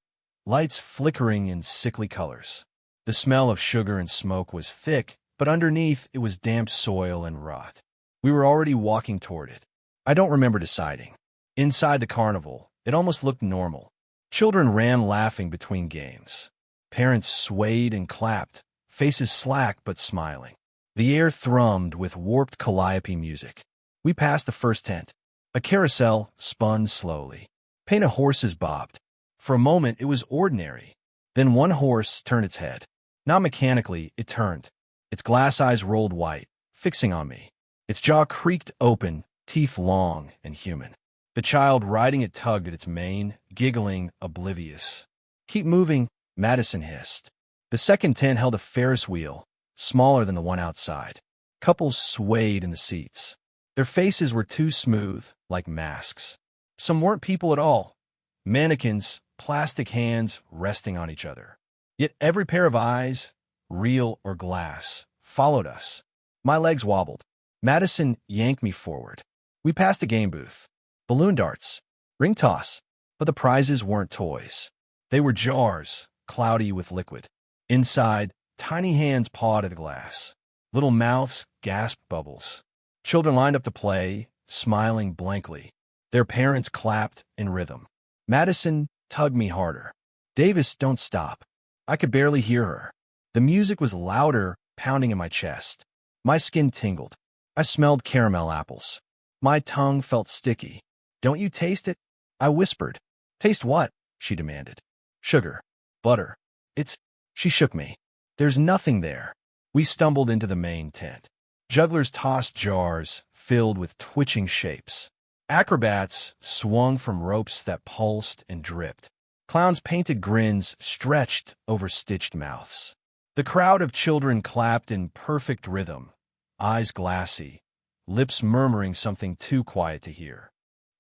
lights flickering in sickly colors. The smell of sugar and smoke was thick, but underneath it was damp soil and rot. We were already walking toward it. I don't remember deciding. Inside the carnival, it almost looked normal. Children ran laughing between games. Parents swayed and clapped, faces slack but smiling. The air thrummed with warped calliope music. We passed the first tent. A carousel spun slowly. Painted horses bobbed. For a moment, it was ordinary. Then one horse turned its head. Not mechanically, it turned. Its glass eyes rolled white, fixing on me. Its jaw creaked open, teeth long and human. The child riding it tugged at its mane, giggling, oblivious. "Keep moving," Madison hissed. The second tent held a Ferris wheel, smaller than the one outside. Couples swayed in the seats. Their faces were too smooth, like masks. Some weren't people at all. Mannequins, plastic hands resting on each other. Yet every pair of eyes, real or glass, followed us. My legs wobbled. Madison yanked me forward. We passed a game booth. Balloon darts, ring toss, but the prizes weren't toys. They were jars, cloudy with liquid. Inside, tiny hands pawed at the glass. Little mouths gasped bubbles. Children lined up to play, smiling blankly. Their parents clapped in rhythm. Madison tugged me harder. "Davis, don't stop." I could barely hear her. The music was louder, pounding in my chest. My skin tingled. I smelled caramel apples. My tongue felt sticky. "Don't you taste it?" I whispered. "Taste what?" she demanded. "Sugar. Butter. It's—" She shook me. "There's nothing there." We stumbled into the main tent. Jugglers tossed jars filled with twitching shapes. Acrobats swung from ropes that pulsed and dripped. Clowns' painted grins stretched over stitched mouths. The crowd of children clapped in perfect rhythm, eyes glassy, lips murmuring something too quiet to hear.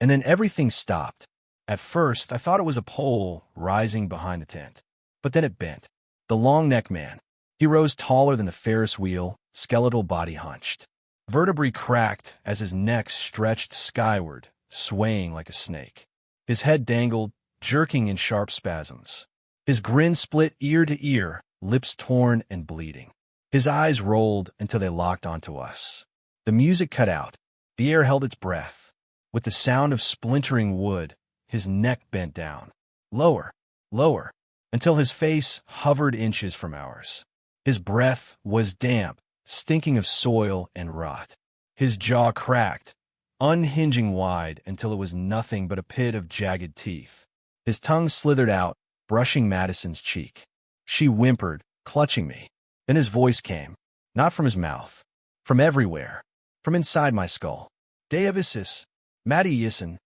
And then everything stopped. At first, I thought it was a pole rising behind the tent. But then it bent. The long-neck man. He rose taller than the Ferris wheel, skeletal body hunched. Vertebrae cracked as his neck stretched skyward, swaying like a snake. His head dangled, jerking in sharp spasms. His grin split ear to ear, lips torn and bleeding. His eyes rolled until they locked onto us. The music cut out. The air held its breath. With the sound of splintering wood, his neck bent down. Lower, lower, until his face hovered inches from ours. His breath was damp, stinking of soil and rot. His jaw cracked, unhinging wide until it was nothing but a pit of jagged teeth. His tongue slithered out, brushing Madison's cheek. She whimpered, clutching me. Then his voice came, not from his mouth, from everywhere, from inside my skull. "Davis, Maddie Yisson."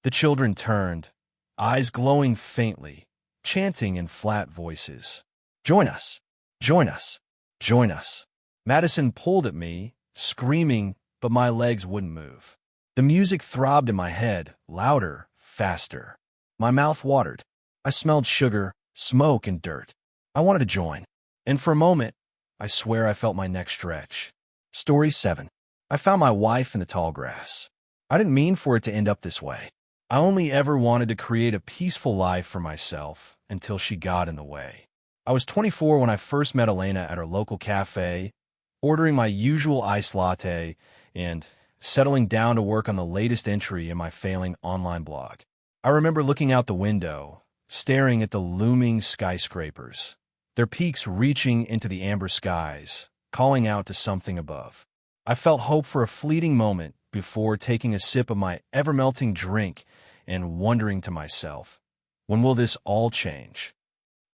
The children turned, eyes glowing faintly, chanting in flat voices. "Join us, join us, join us." Madison pulled at me, screaming, but my legs wouldn't move. The music throbbed in my head, louder, faster. My mouth watered. I smelled sugar, smoke, and dirt. I wanted to join. And for a moment, I swear I felt my neck stretch. Story 7. I found my wife in the tall grass. I didn't mean for it to end up this way. I only ever wanted to create a peaceful life for myself until she got in the way. I was 24 when I first met Elena at our local cafe, ordering my usual iced latte and settling down to work on the latest entry in my failing online blog. I remember looking out the window, staring at the looming skyscrapers, their peaks reaching into the amber skies, calling out to something above. I felt hope for a fleeting moment before taking a sip of my ever-melting drink and wondering to myself, when will this all change?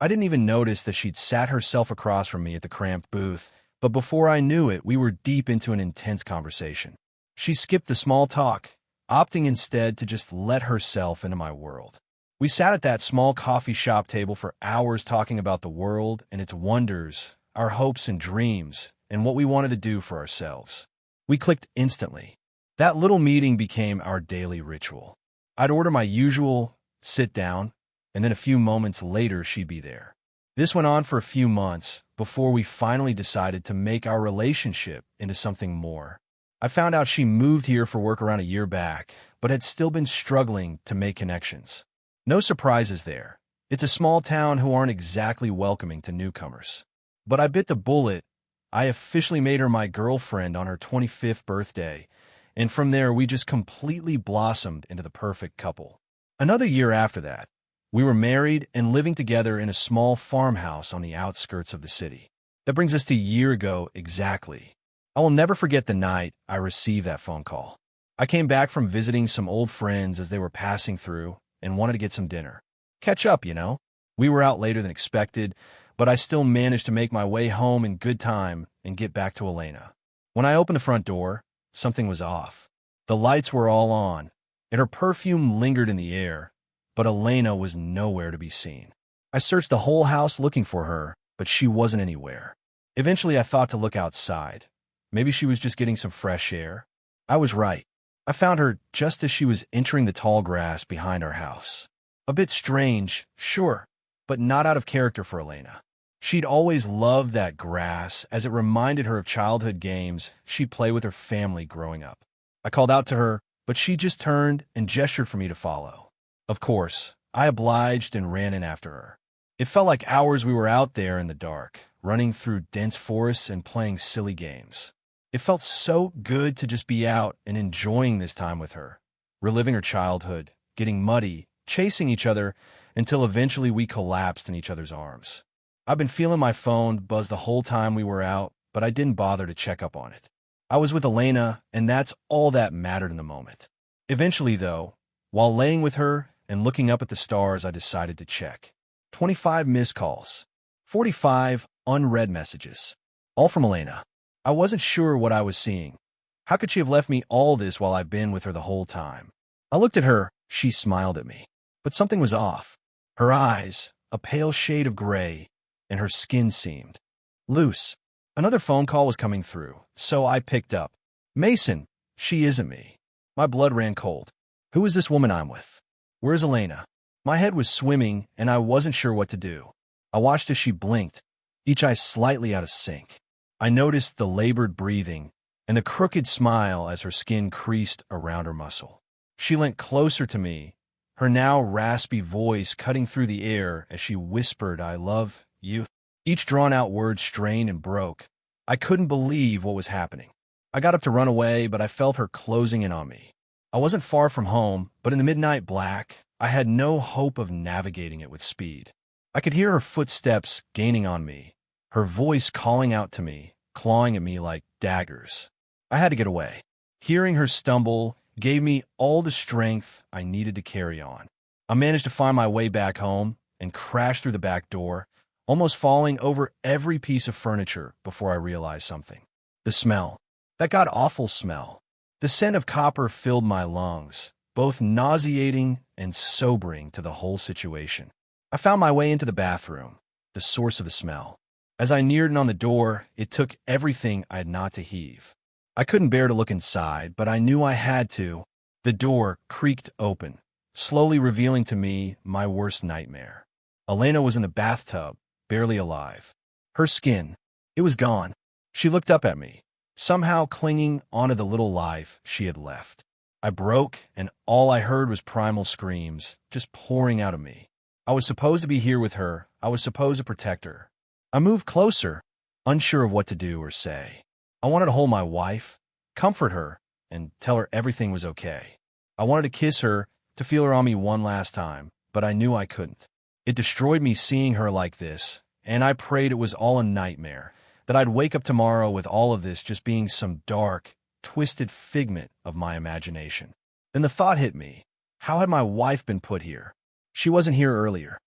I didn't even notice that she'd sat herself across from me at the cramped booth, but before I knew it, we were deep into an intense conversation. She skipped the small talk, opting instead to just let herself into my world. We sat at that small coffee shop table for hours talking about the world and its wonders, our hopes and dreams, and what we wanted to do for ourselves. We clicked instantly. That little meeting became our daily ritual. I'd order my usual sit down, and then a few moments later she'd be there. This went on for a few months before we finally decided to make our relationship into something more. I found out she moved here for work around a year back, but had still been struggling to make connections. No surprises there. It's a small town who aren't exactly welcoming to newcomers. But I bit the bullet. I officially made her my girlfriend on her 25th birthday, and from there we just completely blossomed into the perfect couple. Another year after that, we were married and living together in a small farmhouse on the outskirts of the city. That brings us to a year ago exactly. I will never forget the night I received that phone call. I came back from visiting some old friends as they were passing through and wanted to get some dinner. Catch up, you know. We were out later than expected, but I still managed to make my way home in good time and get back to Elena. When I opened the front door, something was off. The lights were all on, and her perfume lingered in the air, but Elena was nowhere to be seen. I searched the whole house looking for her, but she wasn't anywhere. Eventually, I thought to look outside. Maybe she was just getting some fresh air. I was right. I found her just as she was entering the tall grass behind our house. A bit strange, sure, but not out of character for Elena. She'd always loved that grass as it reminded her of childhood games she'd play with her family growing up. I called out to her, but she just turned and gestured for me to follow. Of course, I obliged and ran in after her. It felt like hours we were out there in the dark, running through dense forests and playing silly games. It felt so good to just be out and enjoying this time with her, reliving her childhood, getting muddy, chasing each other, until eventually we collapsed in each other's arms. I've been feeling my phone buzz the whole time we were out, but I didn't bother to check up on it. I was with Elena, and that's all that mattered in the moment. Eventually, though, while laying with her and looking up at the stars, I decided to check. 25 missed calls, 45 unread messages, all from Elena. I wasn't sure what I was seeing. How could she have left me all this while I've been with her the whole time? I looked at her, she smiled at me. But something was off. Her eyes, a pale shade of gray, and her skin seemed loose. Another phone call was coming through, so I picked up. Mason, she isn't me. My blood ran cold. Who is this woman I'm with? Where's Elena? My head was swimming, and I wasn't sure what to do. I watched as she blinked, each eye slightly out of sync. I noticed the labored breathing and the crooked smile as her skin creased around her muscle. She leant closer to me, her now raspy voice cutting through the air as she whispered, "I love you." Each drawn-out word strained and broke. I couldn't believe what was happening. I got up to run away, but I felt her closing in on me. I wasn't far from home, but in the midnight black, I had no hope of navigating it with speed. I could hear her footsteps gaining on me, her voice calling out to me, clawing at me like daggers. I had to get away. Hearing her stumble gave me all the strength I needed to carry on. I managed to find my way back home and crashed through the back door, almost falling over every piece of furniture before I realized something. The smell. That god-awful smell. The scent of copper filled my lungs, both nauseating and sobering to the whole situation. I found my way into the bathroom, the source of the smell. As I neared and on the door, it took everything I had not to heave. I couldn't bear to look inside, but I knew I had to. The door creaked open, slowly revealing to me my worst nightmare. Elena was in the bathtub, barely alive. Her skin, it was gone. She looked up at me, somehow clinging onto the little life she had left. I broke, and all I heard was primal screams, just pouring out of me. I was supposed to be here with her. I was supposed to protect her. I moved closer, unsure of what to do or say. I wanted to hold my wife, comfort her, and tell her everything was okay. I wanted to kiss her, to feel her on me one last time, but I knew I couldn't. It destroyed me seeing her like this, and I prayed it was all a nightmare, that I'd wake up tomorrow with all of this just being some dark, twisted figment of my imagination. Then the thought hit me. How had my wife been put here? She wasn't here earlier.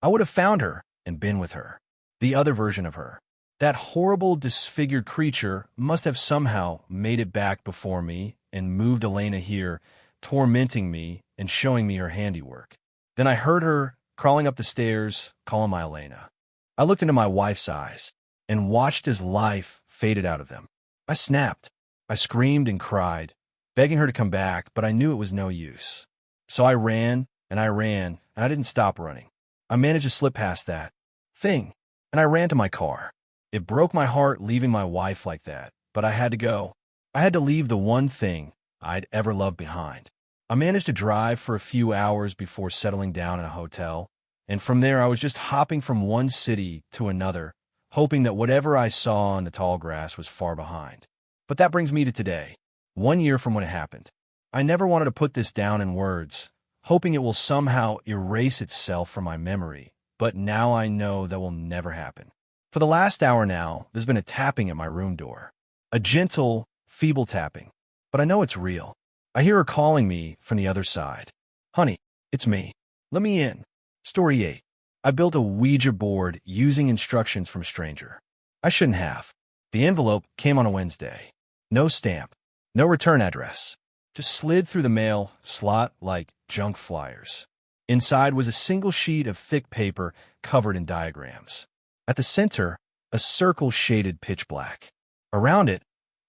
I would have found her and been with her. The other version of her. That horrible, disfigured creature must have somehow made it back before me and moved Elena here, tormenting me and showing me her handiwork. Then I heard her crawling up the stairs, calling my Elena. I looked into my wife's eyes and watched as life faded out of them. I snapped. I screamed and cried, begging her to come back, but I knew it was no use. So I ran, and I didn't stop running. I managed to slip past that thing, and I ran to my car. It broke my heart leaving my wife like that, but I had to go. I had to leave the one thing I'd ever loved behind. I managed to drive for a few hours before settling down in a hotel, and from there I was just hopping from one city to another, hoping that whatever I saw in the tall grass was far behind. But that brings me to today, 1 year from when it happened. I never wanted to put this down in words, hoping it will somehow erase itself from my memory, but now I know that will never happen. For the last hour now, there's been a tapping at my room door. A gentle, feeble tapping, but I know it's real. I hear her calling me from the other side. Honey, it's me. Let me in. Story 8. I built a Ouija board using instructions from a stranger. I shouldn't have. The envelope came on a Wednesday. No stamp. No return address. Just slid through the mail slot like junk flyers. Inside was a single sheet of thick paper covered in diagrams. At the center, a circle shaded pitch black. Around it,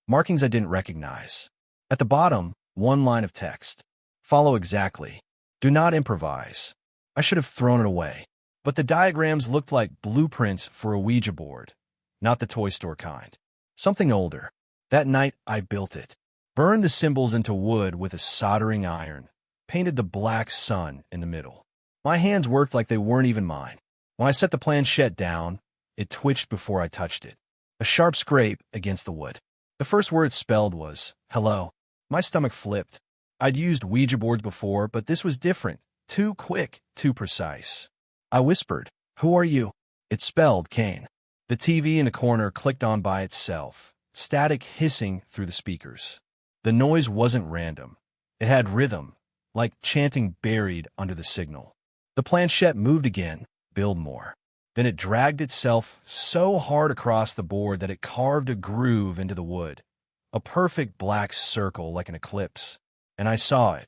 markings I didn't recognize. At the bottom, one line of text. Follow exactly. Do not improvise. I should have thrown it away. But the diagrams looked like blueprints for a Ouija board, not the toy store kind. Something older. That night, I built it. Burned the symbols into wood with a soldering iron. Painted the black sun in the middle. My hands worked like they weren't even mine. When I set the planchette down, it twitched before I touched it. A sharp scrape against the wood. The first word spelled was, hello. My stomach flipped. I'd used Ouija boards before, but this was different. Too quick, too precise. I whispered, who are you? It spelled Kane. The TV in the corner clicked on by itself, static hissing through the speakers. The noise wasn't random. It had rhythm, like chanting buried under the signal. The planchette moved again, build more. Then it dragged itself so hard across the board that it carved a groove into the wood, a perfect black circle like an eclipse. And I saw it,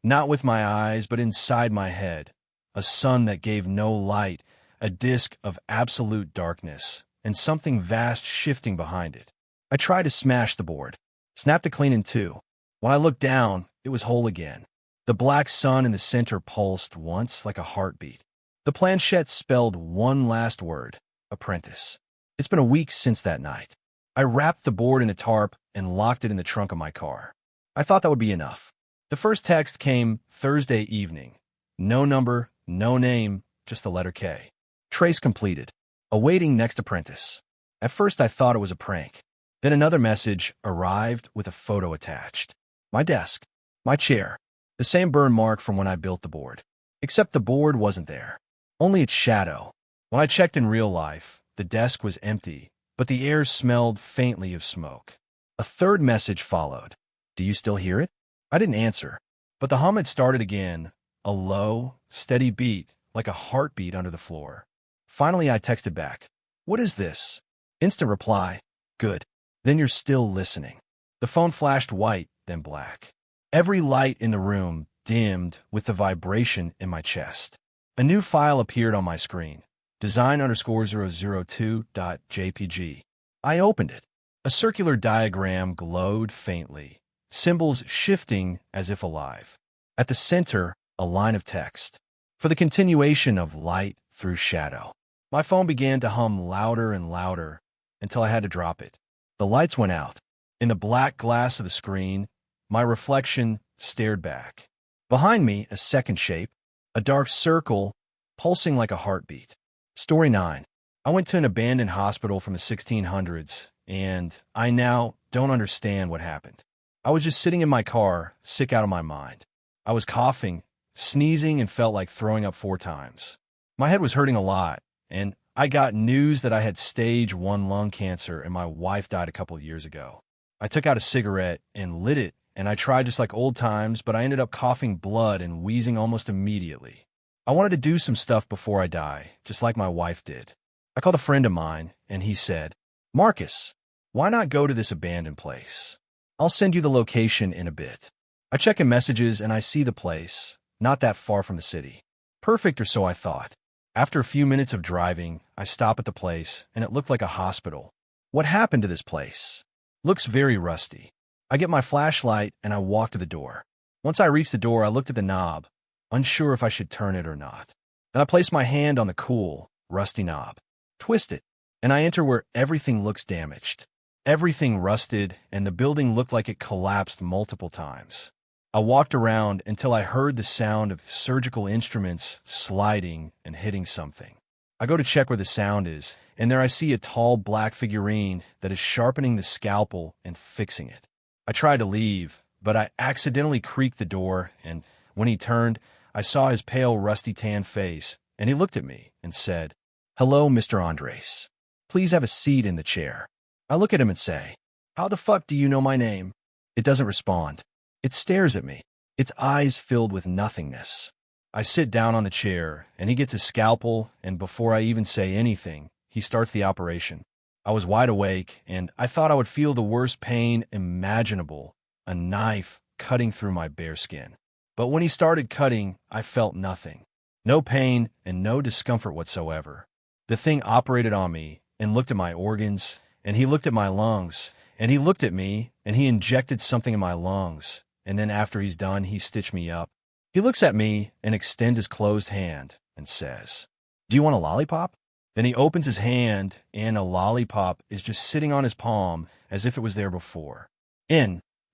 not with my eyes, but inside my head, a sun that gave no light, a disk of absolute darkness, and something vast shifting behind it. I tried to smash the board, snapped it clean in two. When I looked down, it was whole again. The black sun in the center pulsed once like a heartbeat. The planchette spelled one last word, apprentice. It's been a week since that night. I wrapped the board in a tarp and locked it in the trunk of my car. I thought that would be enough. The first text came Thursday evening. No number, no name, just the letter K. Trace completed. Awaiting next apprentice. At first I thought it was a prank. Then another message arrived with a photo attached. My desk. My chair. The same burn mark from when I built the board. Except the board wasn't there. Only its shadow. When I checked in real life, the desk was empty, but the air smelled faintly of smoke. A third message followed. Do you still hear it? I didn't answer, but the hum had started again, a low, steady beat, like a heartbeat under the floor. Finally, I texted back. What is this? Instant reply. Good. Then you're still listening. The phone flashed white, then black. Every light in the room dimmed with the vibration in my chest. A new file appeared on my screen, design_002.jpg. I opened it. A circular diagram glowed faintly, symbols shifting as if alive. At the center, a line of text. For the continuation of light through shadow. My phone began to hum louder and louder until I had to drop it. The lights went out. In the black glass of the screen, my reflection stared back. Behind me, a second shape, a dark circle pulsing like a heartbeat. Story 9. I went to an abandoned hospital from the 1600s, and I now don't understand what happened. I was just sitting in my car, sick out of my mind. I was coughing, sneezing, and felt like throwing up 4 times. My head was hurting a lot, and I got news that I had stage 1 lung cancer and my wife died a couple of years ago. I took out a cigarette and lit it, and I tried just like old times, but I ended up coughing blood and wheezing almost immediately. I wanted to do some stuff before I die, just like my wife did. I called a friend of mine, and he said, Marcus, why not go to this abandoned place? I'll send you the location in a bit. I check in messages and I see the place, not that far from the city. Perfect, or so I thought. After a few minutes of driving, I stop at the place, and it looked like a hospital. What happened to this place? Looks very rusty. I get my flashlight, and I walk to the door. Once I reach the door, I looked at the knob, unsure if I should turn it or not. Then I place my hand on the cool, rusty knob, twist it, and I enter where everything looks damaged. Everything rusted, and the building looked like it collapsed multiple times. I walked around until I heard the sound of surgical instruments sliding and hitting something. I go to check where the sound is, and there I see a tall black figurine that is sharpening the scalpel and fixing it. I tried to leave, but I accidentally creaked the door, and when he turned, I saw his pale, rusty tan face, and he looked at me and said, "Hello, Mr. Andres. Please have a seat in the chair." I look at him and say, "How the fuck do you know my name?" It doesn't respond. It stares at me, its eyes filled with nothingness. I sit down on the chair, and he gets his scalpel, and before I even say anything, he starts the operation. I was wide awake, and I thought I would feel the worst pain imaginable, a knife cutting through my bare skin. But when he started cutting, I felt nothing. No pain and no discomfort whatsoever. The thing operated on me and looked at my organs, and he looked at my lungs, and he looked at me, and he injected something in my lungs, and then after he's done, he stitched me up. He looks at me and extends his closed hand and says, "Do you want a lollipop?" Then he opens his hand, and a lollipop is just sitting on his palm as if it was there before.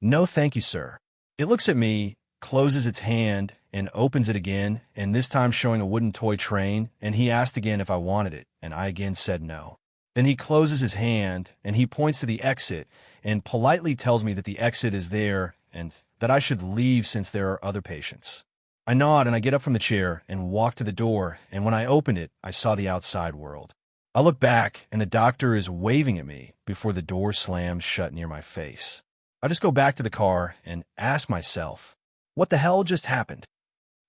"No thank you, sir." It looks at me, closes its hand, and opens it again, and this time showing a wooden toy train, and he asked again if I wanted it, and I again said no. Then he closes his hand, and he points to the exit, and politely tells me that the exit is there, and that I should leave since there are other patients. I nod, and I get up from the chair and walk to the door, and when I opened it, I saw the outside world. I look back, and the doctor is waving at me before the door slams shut near my face. I just go back to the car and ask myself, what the hell just happened?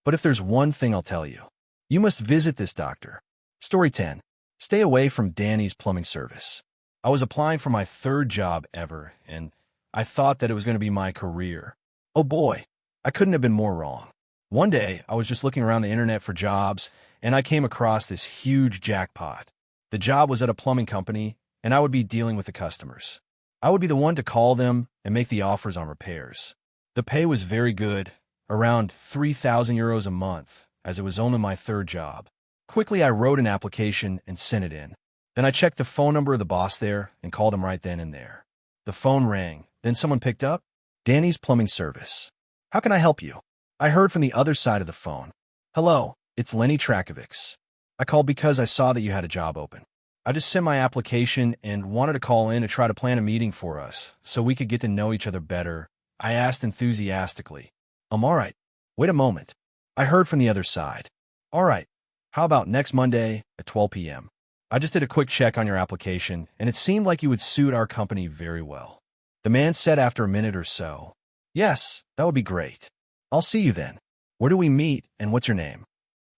But if there's one thing I'll tell you, you must visit this doctor. Story 10. Stay away from Danny's plumbing service. I was applying for my third job ever, and I thought that it was going to be my career. Oh boy, I couldn't have been more wrong. One day, I was just looking around the internet for jobs, and I came across this huge jackpot. The job was at a plumbing company, and I would be dealing with the customers. I would be the one to call them and make the offers on repairs. The pay was very good, around 3,000 euros a month, as it was only my third job. Quickly, I wrote an application and sent it in. Then I checked the phone number of the boss there and called him right then and there. The phone rang. Then someone picked up. "Danny's Plumbing Service. How can I help you?" I heard from the other side of the phone. "Hello, it's Lenny Trakovics. I called because I saw that you had a job open. I just sent my application and wanted to call in to try to plan a meeting for us so we could get to know each other better." I asked enthusiastically. "All right. Wait a moment." I heard from the other side. "All right. How about next Monday at 12 p.m.? I just did a quick check on your application, and it seemed like you would suit our company very well." The man said after a minute or so, "Yes, that would be great. I'll see you then. Where do we meet, and what's your name?"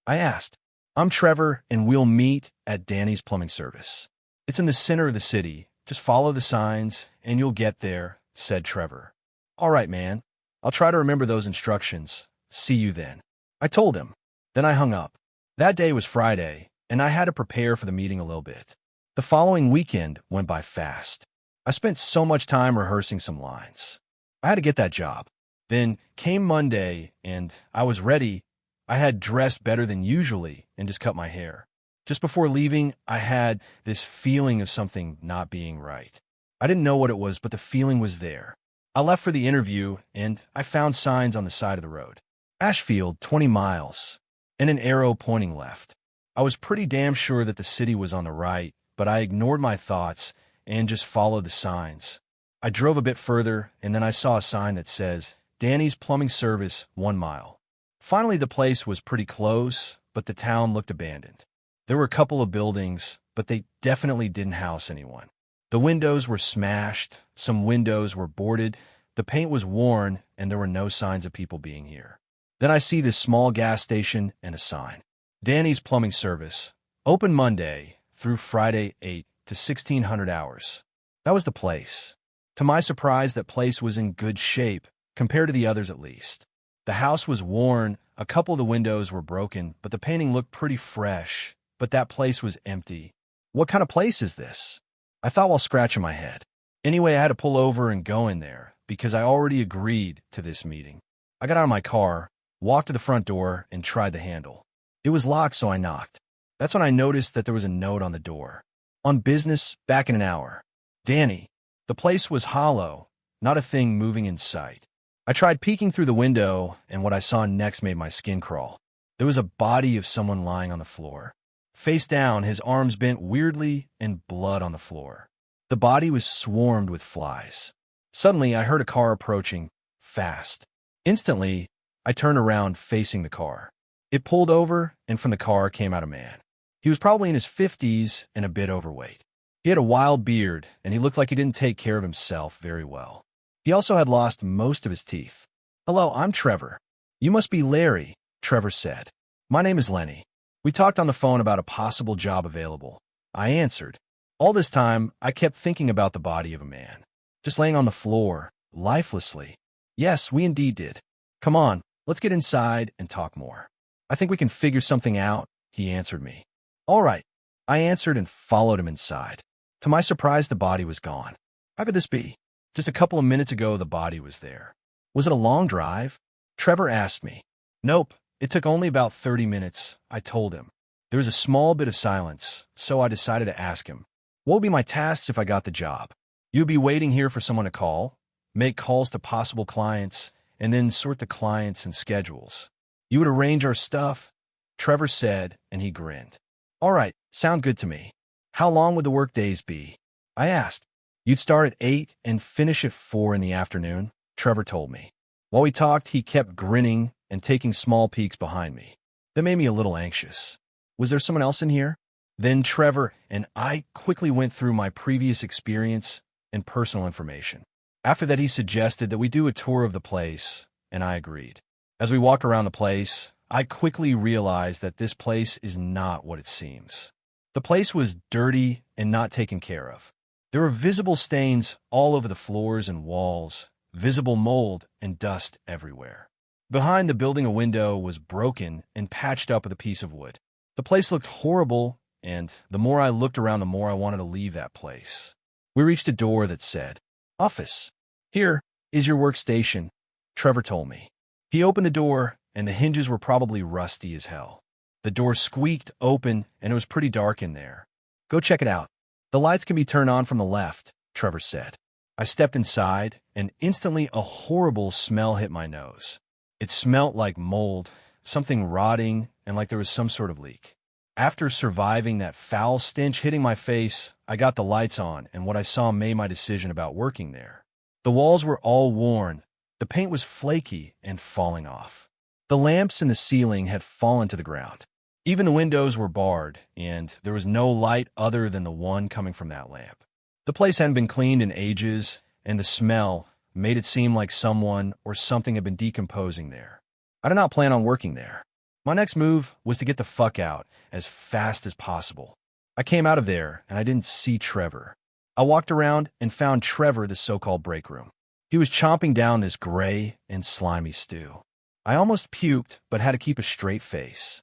I asked. "I'm Trevor, and we'll meet at Danny's Plumbing Service. It's in the center of the city. Just follow the signs, and you'll get there," said Trevor. "All right, man. I'll try to remember those instructions. See you then," I told him. Then I hung up. That day was Friday, and I had to prepare for the meeting a little bit. The following weekend went by fast. I spent so much time rehearsing some lines. I had to get that job. Then came Monday, and I was ready. I had dressed better than usually and just cut my hair. Just before leaving, I had this feeling of something not being right. I didn't know what it was, but the feeling was there. I left for the interview, and I found signs on the side of the road. Ashfield, 20 miles, and an arrow pointing left. I was pretty damn sure that the city was on the right, but I ignored my thoughts and just followed the signs. I drove a bit further, and then I saw a sign that says, "Danny's Plumbing Service, 1 mile. Finally, the place was pretty close, but the town looked abandoned. There were a couple of buildings, but they definitely didn't house anyone. The windows were smashed, some windows were boarded, the paint was worn, and there were no signs of people being here. Then I see this small gas station and a sign. Danny's Plumbing Service, open Monday through Friday 8 to 1600 hours. That was the place. To my surprise, that place was in good shape, compared to the others at least. The house was worn, a couple of the windows were broken, but the painting looked pretty fresh. But that place was empty. What kind of place is this? I thought while scratching my head. Anyway, I had to pull over and go in there, because I already agreed to this meeting. I got out of my car, walked to the front door, and tried the handle. It was locked, so I knocked. That's when I noticed that there was a note on the door. On business, back in an hour. Danny. The place was hollow, not a thing moving in sight. I tried peeking through the window, and what I saw next made my skin crawl. There was a body of someone lying on the floor. Face down, his arms bent weirdly, and blood on the floor. The body was swarmed with flies. Suddenly, I heard a car approaching, fast. Instantly, I turned around facing the car. It pulled over, and from the car came out a man. He was probably in his 50s and a bit overweight. He had a wild beard, and he looked like he didn't take care of himself very well. He also had lost most of his teeth. "Hello, I'm Trevor." "You must be Larry," Trevor said. "My name is Lenny. We talked on the phone about a possible job available." I answered. All this time, I kept thinking about the body of a man, just laying on the floor, lifelessly. "Yes, we indeed did. Come on, let's get inside and talk more. I think we can figure something out," he answered me. "All right," I answered and followed him inside. To my surprise, the body was gone. How could this be? Just a couple of minutes ago, the body was there. Was it a long drive? Trevor asked me. "Nope, it took only about 30 minutes, I told him. There was a small bit of silence, so I decided to ask him, "What would be my tasks if I got the job?" "You'd be waiting here for someone to call, make calls to possible clients, and then sort the clients and schedules. You would arrange our stuff," Trevor said, and he grinned. "All right, sound good to me. How long would the work days be?" I asked. "You'd start at 8 and finish at 4 in the afternoon," Trevor told me. While we talked, he kept grinning and taking small peeks behind me. That made me a little anxious. Was there someone else in here? Then Trevor and I quickly went through my previous experience and personal information. After that, he suggested that we do a tour of the place, and I agreed. As we walked around the place, I quickly realized that this place is not what it seems. The place was dirty and not taken care of. There were visible stains all over the floors and walls, visible mold and dust everywhere. Behind the building, a window was broken and patched up with a piece of wood. The place looked horrible, and the more I looked around, the more I wanted to leave that place. We reached a door that said, "Office. Here is your workstation," Trevor told me. He opened the door, and the hinges were probably rusty as hell. The door squeaked open, and it was pretty dark in there. "Go check it out. The lights can be turned on from the left," Trevor said. I stepped inside, and instantly a horrible smell hit my nose. It smelt like mold, something rotting, and like there was some sort of leak. After surviving that foul stench hitting my face, I got the lights on, and what I saw made my decision about working there. The walls were all worn, the paint was flaky and falling off. The lamps in the ceiling had fallen to the ground. Even the windows were barred, and there was no light other than the one coming from that lamp. The place hadn't been cleaned in ages, and the smell made it seem like someone or something had been decomposing there. I did not plan on working there. My next move was to get the fuck out as fast as possible. I came out of there, and I didn't see Trevor. I walked around and found Trevor in the so-called break room. He was chomping down this gray and slimy stew. I almost puked, but had to keep a straight face.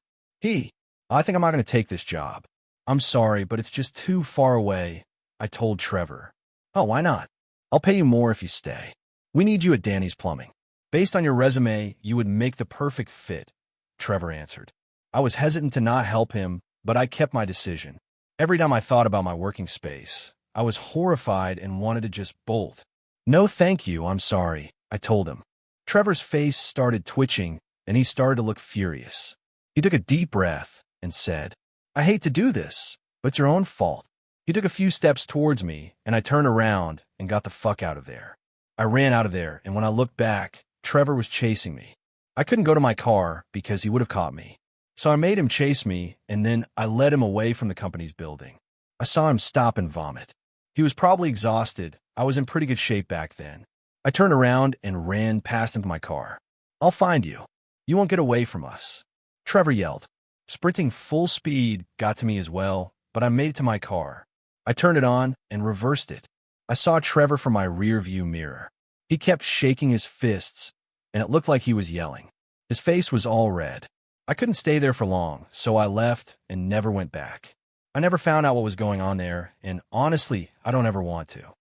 "I think I'm not going to take this job. I'm sorry, but it's just too far away," I told Trevor. "Oh, why not? I'll pay you more if you stay. We need you at Danny's Plumbing. Based on your resume, you would make the perfect fit," Trevor answered. I was hesitant to not help him, but I kept my decision. Every time I thought about my working space, I was horrified and wanted to just bolt. "No, thank you, I'm sorry," I told him. Trevor's face started twitching, and he started to look furious. He took a deep breath and said, "I hate to do this, but it's your own fault." He took a few steps towards me, and I turned around and got the fuck out of there. I ran out of there, and when I looked back, Trevor was chasing me. I couldn't go to my car because he would have caught me. So I made him chase me, and then I led him away from the company's building. I saw him stop and vomit. He was probably exhausted. I was in pretty good shape back then. I turned around and ran past him to my car. "I'll find you. You won't get away from us," Trevor yelled. Sprinting full speed got to me as well, but I made it to my car. I turned it on and reversed it. I saw Trevor from my rear view mirror. He kept shaking his fists, and it looked like he was yelling. His face was all red. I couldn't stay there for long, so I left and never went back. I never found out what was going on there, and honestly, I don't ever want to.